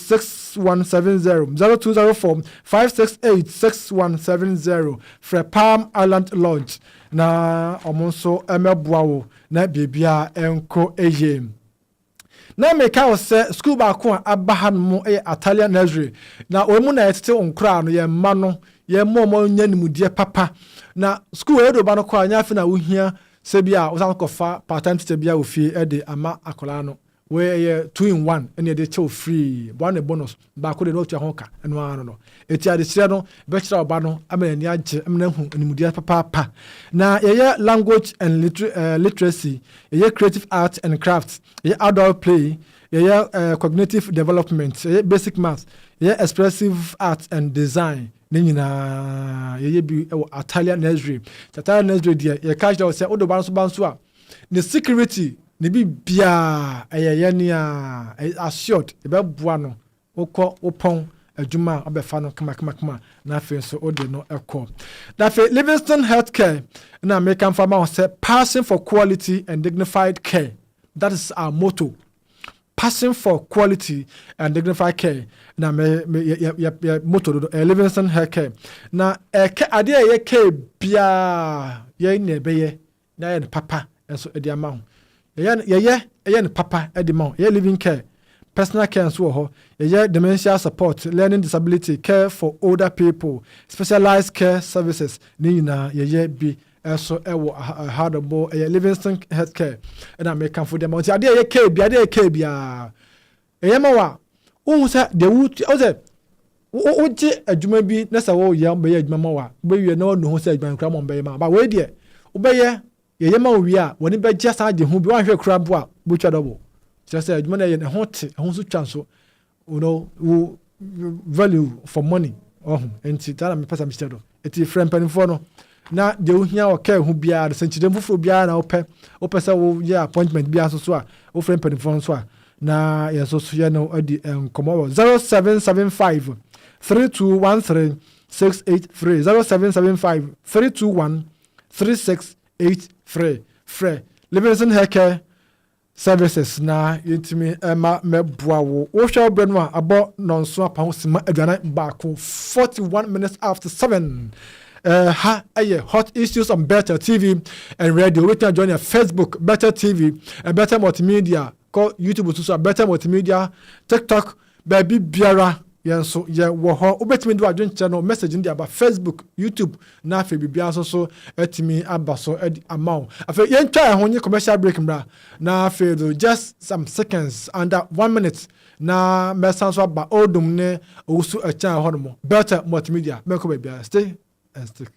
6170 0204 568 6170 free Palm Island Lounge na omo so emeboa wo na bibia enko eye na meka wo se school ba ko abahan mo Italian nursery na o mu na yete onkra no ye ma no ye mo nya nimudie papa na school e do ba no kwa nya afi na wo hia se bia wo san kofa part time teacher bia wo fi e de ama akola no we ye 2 in 1 ene de chew free one bonus ba ko de no tua hoka eno ano no eti ade kire no be kire oba no amana ni age amana hu animudia papa na ye language and literacy ye creative art and crafts ye adult play ye cognitive development ye basic maths ye expressive art and design ne nyina ye bi Italian nursery dia ye catch that say odo banso a the security ne bi bia ayeye ne a assured e be boa no wokọ wopon adwuma obefa no kama na afi so ode no ekọ na afi Livingston Healthcare na American farmer say passing for quality and dignified care. That is our motto. Passing for quality and dignified care. Na motto Livingston Healthcare. Na ade ye care bia ye ne beye na ye papa enso edi ama ye papa edimon ye living care personal care and so ye dementia support learning disability care for older people specialized care services ni na ye bi so ewo hardable Livingston Healthcare and American for them ade ye care bia ye mawa wo say de wo say wo je adwuma bi na say wo ye be adwuma mawa be wie na no ho say adwuma kra mo be ma ba we de wo be ye ye ma wi a woni be gya sa je hu bi wan hwe kra bo a bo twa double just say adwuma na ye ho te ho so twa so value for money enti tara me pesa mr do eti friend penifo no na de wo hia o ka hu bia de senchide fufuro bia na ope say wo ye appointment bia so a wo friend penifo so a na ye so ye no adi enkomo 0775 3213 683 0775 321 3683 Livingston Healthcare Services na yitimi ema meboa wo hwa brenu a abo nonso apahosima aduana baako 41 minutes after 7 hot issues on Bethel TV and radio. We can join your Facebook Bethel TV and Bethel Multimedia, call YouTube so Bethel Multimedia, TikTok baby biara yenso ye wo ho obetimi do adwen channel message ndi about Facebook YouTube na afi bibia so etimi abaso amount afi yentwa ho nye commercial break mbra na afi do just some seconds under 1 minute na message so ba odum ne osu a chan ho no Bethel Multimedia meko bibia stay and stick.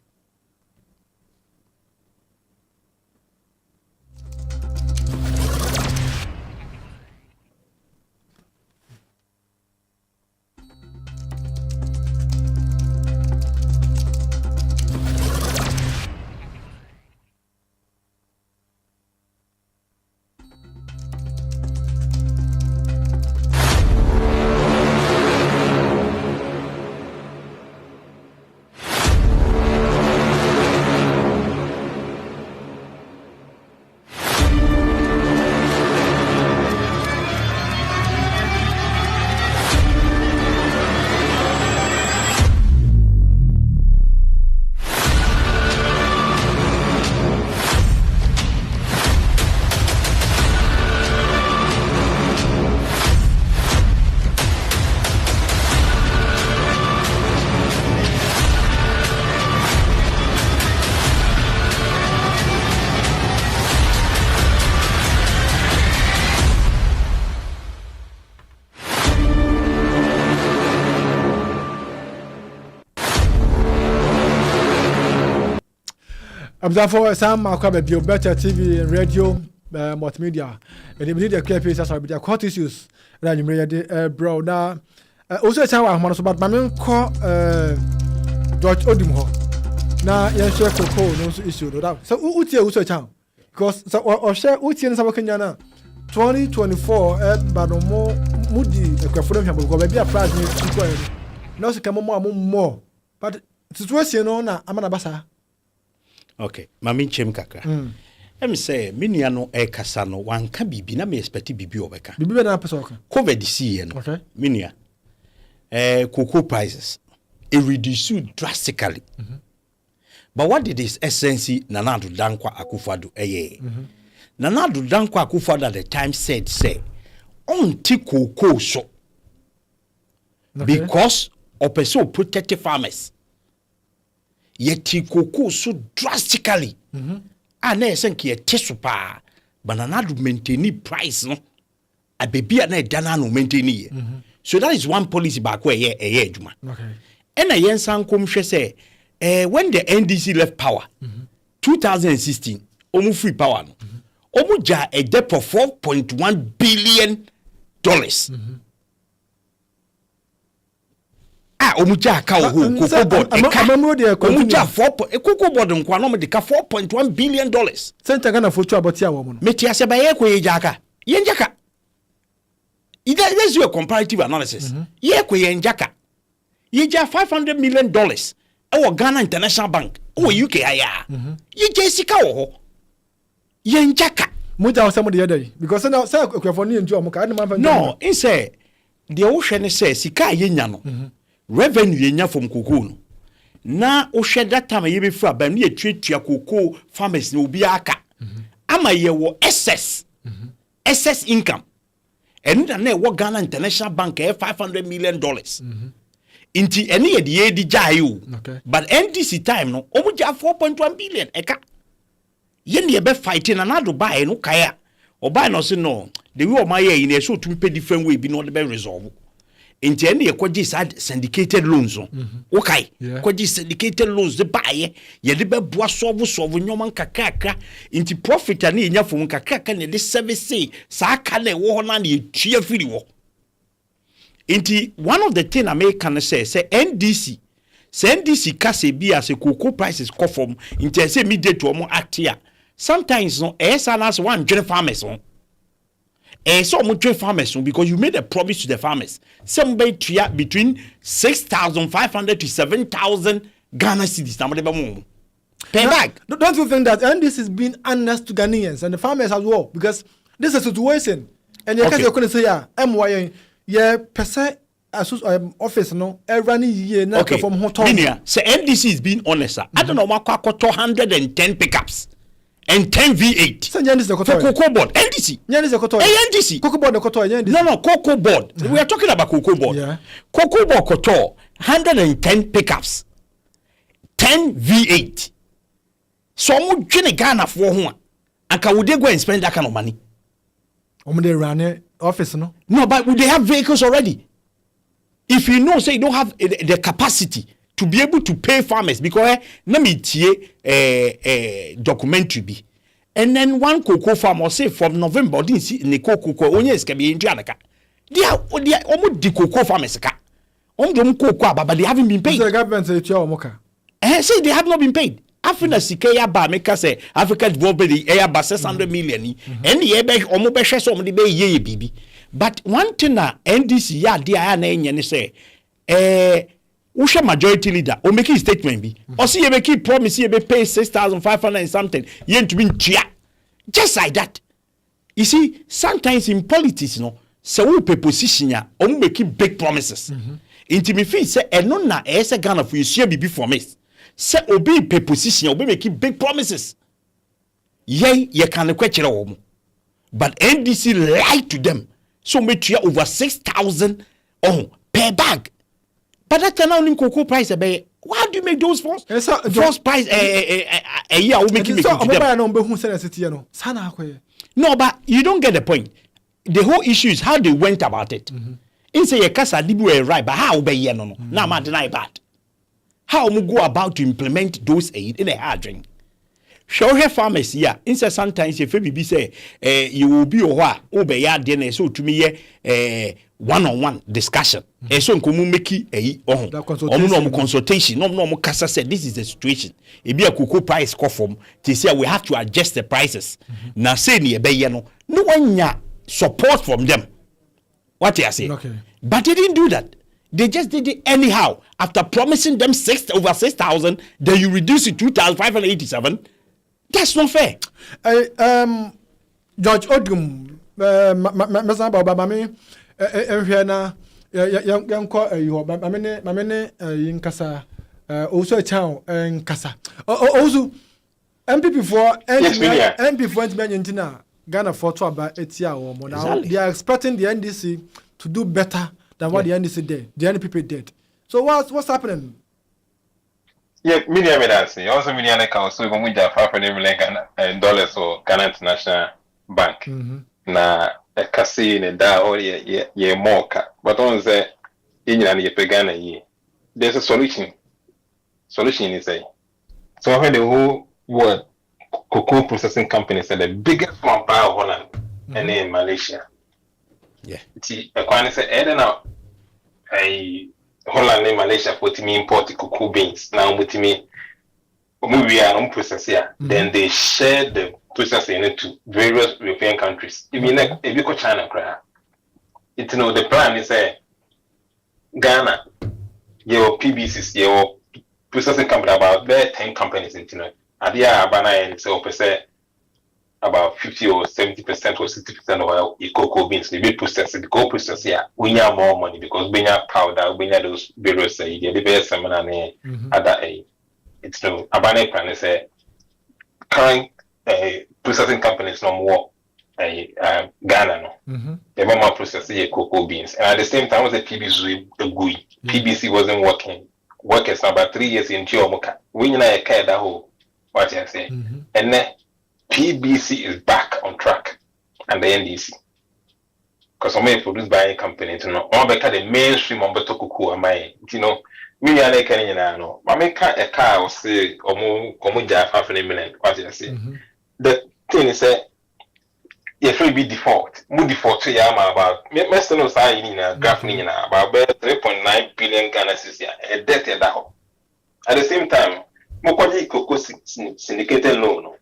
Therefore, some are called Bethel TV and radio multimedia. And they need the clear pieces of the court issues. Then you made bro. Now, also, some are one about my main call George Odimo. Now, yes, share for call no issue. So, who tell also town? Because so or share who tell us Kenyana 2024 but no more moody a crafted him because maybe a prize me to no, so come more. But situation on Amanabasa. Okay, mami chem kakra. Em say minia no e kasa no wanka bibi na me expect bibi obeka. Bibi na pesa oka. COVID see no. Okay. Minia cocoa prices it reduced drastically. But what did this essence Nanado Dankwa Akufo-Addo eye? Nanado Dankwa Akufo-Addo at the time said say on ti cocoa so because opeso protected farmers. yeti cocoa so drastically. And na senki ye tesupa banana do maintain price no. A baby na dana no maintain ye. So that is one policy back where ye juma. Okay. And a yen sankom say when the NDC left power 2016 omu free power no. Omu ja a debt of $4.1 billion. Omu ja ka ohu cocoa board omu ja 4 cocoa board nkwa no me ka $4.1 billion. Senta Ghana fotu aboti awo mo no. Meti ase ba ye ko ye jaka. Ye njaka. Let's do a comparative analysis. Ye ko ye njaka. Ye ja $500 million e Ghana International Bank o UK aya. Ye ja sika wo ho. Ye njaka. Muja osemo de yedai because now say akwafo ni ntu omuka ade man fa. No, in say the ocean say sika ye nya no. Revenue ye nya from cocoa no. Na o hwe that time ye be fra ba no ye tuatua cocoa farmers no obi aka. Ama ye wo excess income. And na wo Ghana International Bank $500 million. Inti ene ye de di jai o. But NDC time no omu ja 4.1 billion eka. Yen ye be fighting another buy no kaya. O buy no say no. The way o my ye in so to pay different way be no be resolve. Inti ene ye kwaji syndicated loans no. Okay. Kwaji syndicated loans de buy ye de be boa solve nyoma kakaka. Inti profit ani nya fo kakaka ne de service sa aka na wo na na ye tua firi wo. Inti one of the thing American say NDC kase bi as a cocoa prices go from inti say immediate to omo act here. Sometimes no sanas one join farmers on. So omo join farmers on because you made a promise to the farmers. Somebody tia between 6,500 to 7,000 Ghana cedis na mo pay back. Don't you think that NDC is being honest to Ghanaians and the farmers as well because this is a situation and you can't say yeah MY yeah person office no every year na from hotel. So NDC is being honest. I don't know what 110 pickups and 10 V8. So NDC for cocoa board. NDC. NDC. Cocoa board NDC. No, cocoa board. We are talking about cocoa board. Yeah. Cocoa board koto 110 pickups, 10 V8. So mu dwene Ghana for ho anka would they go and spend that kind of money? They run office no. No, but would they have vehicles already? If you know, say you don't have the capacity to be able to pay farmers because let me tie documentary be. And then one cocoa farmer say from November didn't see the cocoa only is can be in Janaka. They are almost the cocoa farmers ka. Cocoa, but they haven't been paid. The government say moka. Say they have not been paid. Africa Sikaya ba make say Africa development air ba 600 million and the air be almost be share some the be ye bibi. But one thing na NDC ya dia na enye say usha majority leader o make statement bi o see you make promise you be pay 6,500 and something you to be tia just like that. You see sometimes in politics no say we pe position ya o make big promises into me feel say eno na say Ghana for you share bibi for me say obi pe position obi make big promises ye can kwetire wo but NDC lied to them. So make you over 6,000 per bag. But that can only cocoa price why do you make those false price a year will make you make No, but you don't get the point. The whole issue is how they went about it. In say kasa dibu right, but how be no no. Now I deny that. How we go about to implement those aid in a hard drink. Show her farmers here. In sometimes if baby say you will be over ya dinner so to me one-on-one discussion. So nkomu make consultation. No kasa said this is the situation. It be a cocoa price call from to say we have to adjust the prices. Now say ni no one ya support from them. What I say? Okay. But they didn't do that. They just did it anyhow. After promising them over 6,000, then you reduce it to 2,587. That's not fair. George Odum, Masa Baba, Enfiana, Mamene, in Casa, also a town, and Casa. Also, NPP for NPP for Argentina, Ghana for about 8 years. Now they are expecting the NDC to do better than what the NDC did. The NPP did. So what's happening? Yeah, media me dance. Also media account so we just $500 million dollars or Ghana International Bank. Na a kasi ne da or ye more but on the Indian ye pegana ye. There's a solution. Solution is a so when the whole world cocoa processing companies are the biggest one by Holland and in Malaysia. Yeah. See, a quan say now a Holland and Malaysia put me import cocoa beans now with me. We are on process here. Then they share the processing into various European countries. Even if you go China, it's the plan is Ghana, your PBCs, your processing company about there 10 companies in China. Adia Abana and so about 50 or 70% or 60% of our cocoa beans they be processed. The cocoa process here, we need more money because we need powder, we need those various the best seminar other it's no Abana plan is current processing companies no more Ghana no. They were more processing cocoa beans. And at the same time was a PBC GUI. PBC wasn't working. Workers about 3 years in Chiomoka. We know a care that whole what I say. And then PBC is back on track and the NDC. Because I'm produced by a company to know all because the mainstream on Beto Kuku am I, you know. Me and I can know. I make a car or say or Muja $500 million. What I say. The thing is that if we be default, mu default to Yama about Mr. No sign in a graph about 3.9 billion Ghana cedis a debt at that. At the same time, Mokwaji cocoa syndicated loan.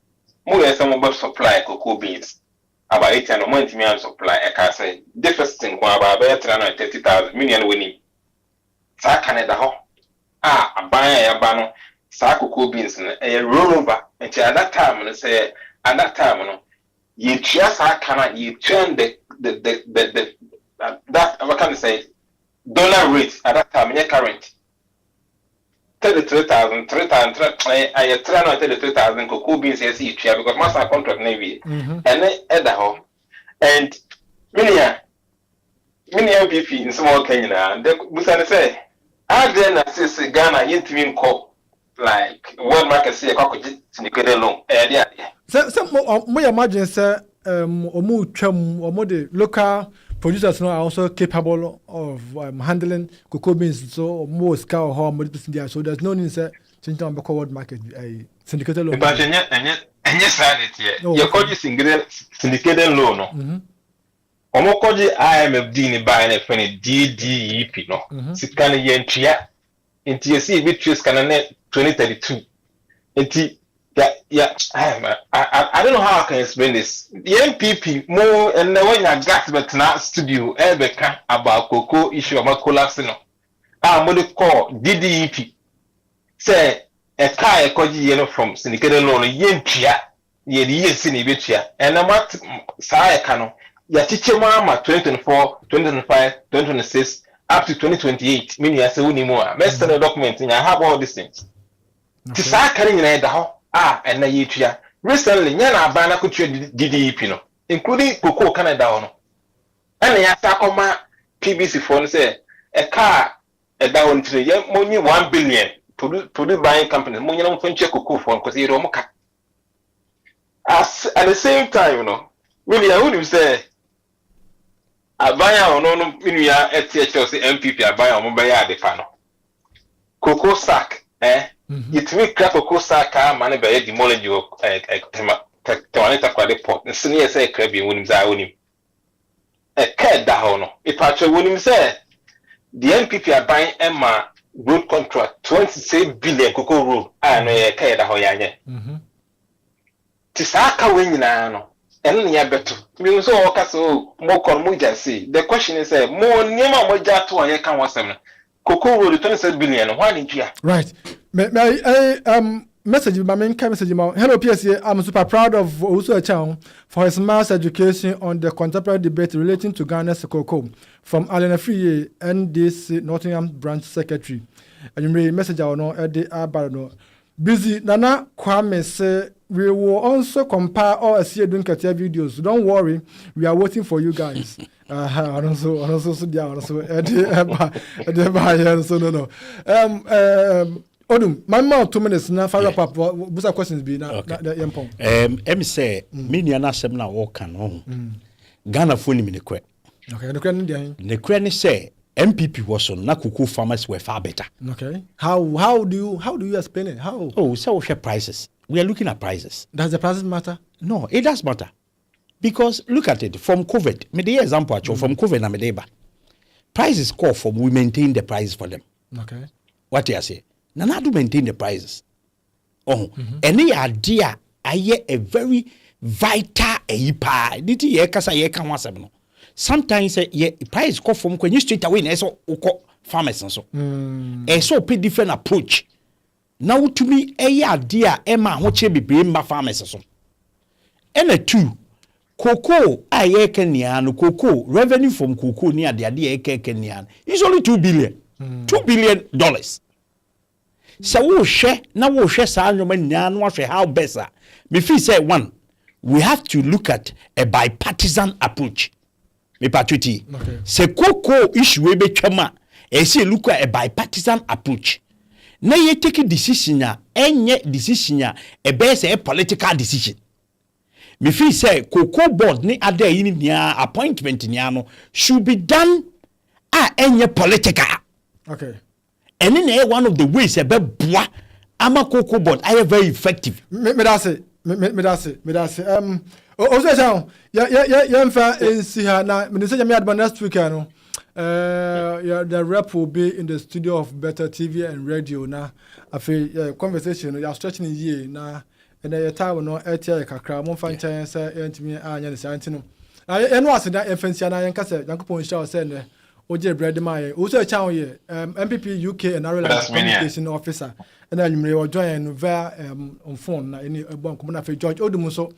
More as some of supply cocoa beans. About 8 and 1 million supply. I can say the first thing about 330,000 million winning. Sa Canada. A buyer a banner, sa cocoa beans a rollover. And at that time, and say at that time, you just cannot you turn the that what can I say dollar rate at that time in your current 33,000 I 333,000 cocoa beans yes because master contract navy and then at the home and many NPP in small Kenya and then Busana say I then say Ghana yet mean call like world market say a syndicated loan yeah. So more imagine say the local producers now are also capable of handling cocoa beans so more scale how much there so there's no need to change on the world market syndicated loan. But and yes you call this syndicated loan no. Omo call the IMF ni buy na friend DDEP no. Sikana yentia enti yesi bit trace kana 2032 enti yeah, I don't know how I can explain this. The NPP more and when you got but now studio Ebeka about cocoa issue about collapsing. What they call DDEP. Say a car a from syndicated loan yentia ye the year sinibitia and I'm what Saya Kano. Ya teacher mama 2024, 2025, 2026 up to 2028. Meaning I say more. Let's send a document and I have all these things. To start carrying in the house. And na recently, Yana Bana could DDEP, no, including Cocoa Canada. And ya Takoma PBC phone say a car a down to the money 1 billion to buying company, money on French cocoa phone because you don't as at the same time, you know, really, I would say I buy on no Minia at Chelsea NPP, I buy on mobile de panel. Cocoa sack, it will crack a cosack money by demolish your Tawaneta Quadri port, and senior say Crabby Williams. I own him. A cat down. If Patrick Williams said the NPP are buying Emma road contract 26 billion cocoa rule. I know a cat ahoyane. Tisaka winning, and near better. We so also more conmuja see. The question is more near my jato and I can was them. Cocoa rule 26 billion. Why did you? Right. Message my main message. Hello, PSA. I'm super proud of also a channel for his mass education on the contemporary debate relating to Ghana's cocoa from Alan Free, NDC Nottingham branch secretary. And you may message our no at the Abarno. Busy Nana Kwame say we will also compile all a see doing Katia videos. Don't worry, we are waiting for you guys. Also no. Odum, my mouth 2 minutes now. Fire up. What's questions be now? Em say me ni anasem na wo kan ho. Ghana phone mi ne kwe. Okay, the kwe say NPP was on na cocoa farmers were far better. Okay. How do you explain it? How? Oh, so we share prices. We are looking at prices. Does the prices matter? No, it does matter. Because look at it from COVID. Me the example from COVID na me deba. Prices call for we maintain the prices for them. Okay. What you say? Nana do maintain the prices. Oh, any idea aye a very vital a did ye kasa ye kan wasem no. Sometimes ye price call from when you straight away na so farmers and so. So pay different approach. Now to me a idea Emma ho che bebre mba farmers so. And a two cocoa aye kenya no cocoa revenue from cocoa near the idea kenya is only $2 billion. $2 billion. So we share now we share sa no how best. Me feel say one, we have to look at a bipartisan approach. Me patwiti. Se cocoa issue we be twama e say look at a bipartisan approach. Na ye take decision a enye decision a be say a political decision. Me feel say cocoa board ni ada yin nia appointment nia no should be done enye political. Okay. And then one of the ways a beboa ama cocoa board are very effective. Me that's it. Also sound ya mfa NC ha na me say me advance next week no. The rep will be in the studio of Bethel TV and Radio na afi conversation you are stretching here na and your time no etia kakra mo fan chan say entimi anya ne santi no. Eno aseda efensia na yen kase yankopon show say ne oje bread my also chan ye NPP-UK and Ireland communication officer and you will join no via on phone na any bon come na George Odum so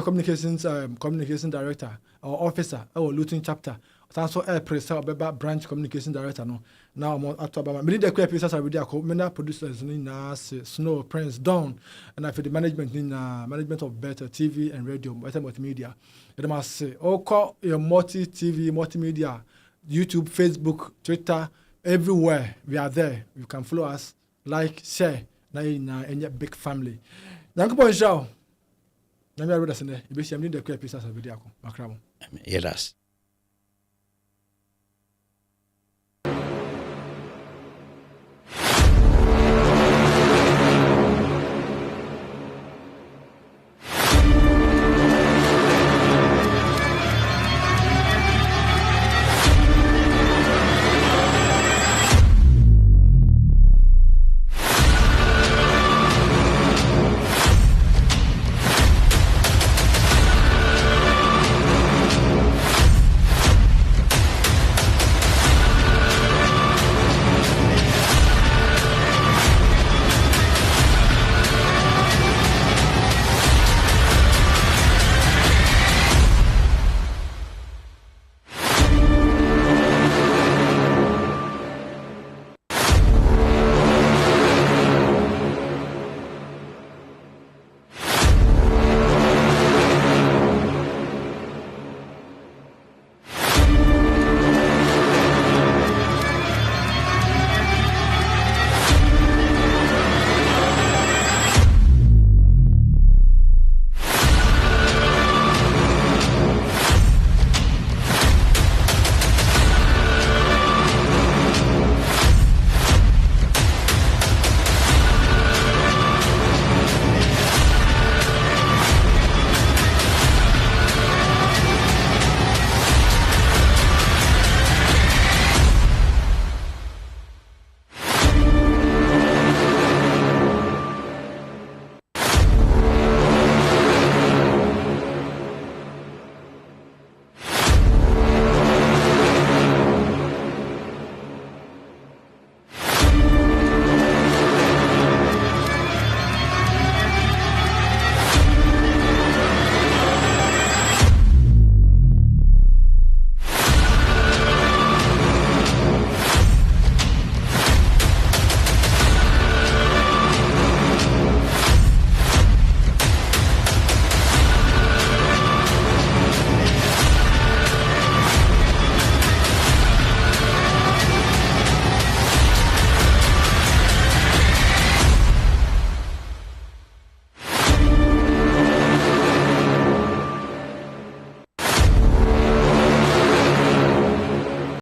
communication director or officer or Luton chapter also a presa beba branch communication director no now mo atobama me the queer pieces already akọ producers ni na Snow Prince Dawn and after the management ni na management of Bethel TV and Radio Bethel Multimedia it must say call your multimedia YouTube, Facebook, Twitter, everywhere we are there. You can follow us, like, share. Now in a big family. Yankopon show. Na me areda sene. Ibe siam ni the queer pieces of video. Makramo. Yes.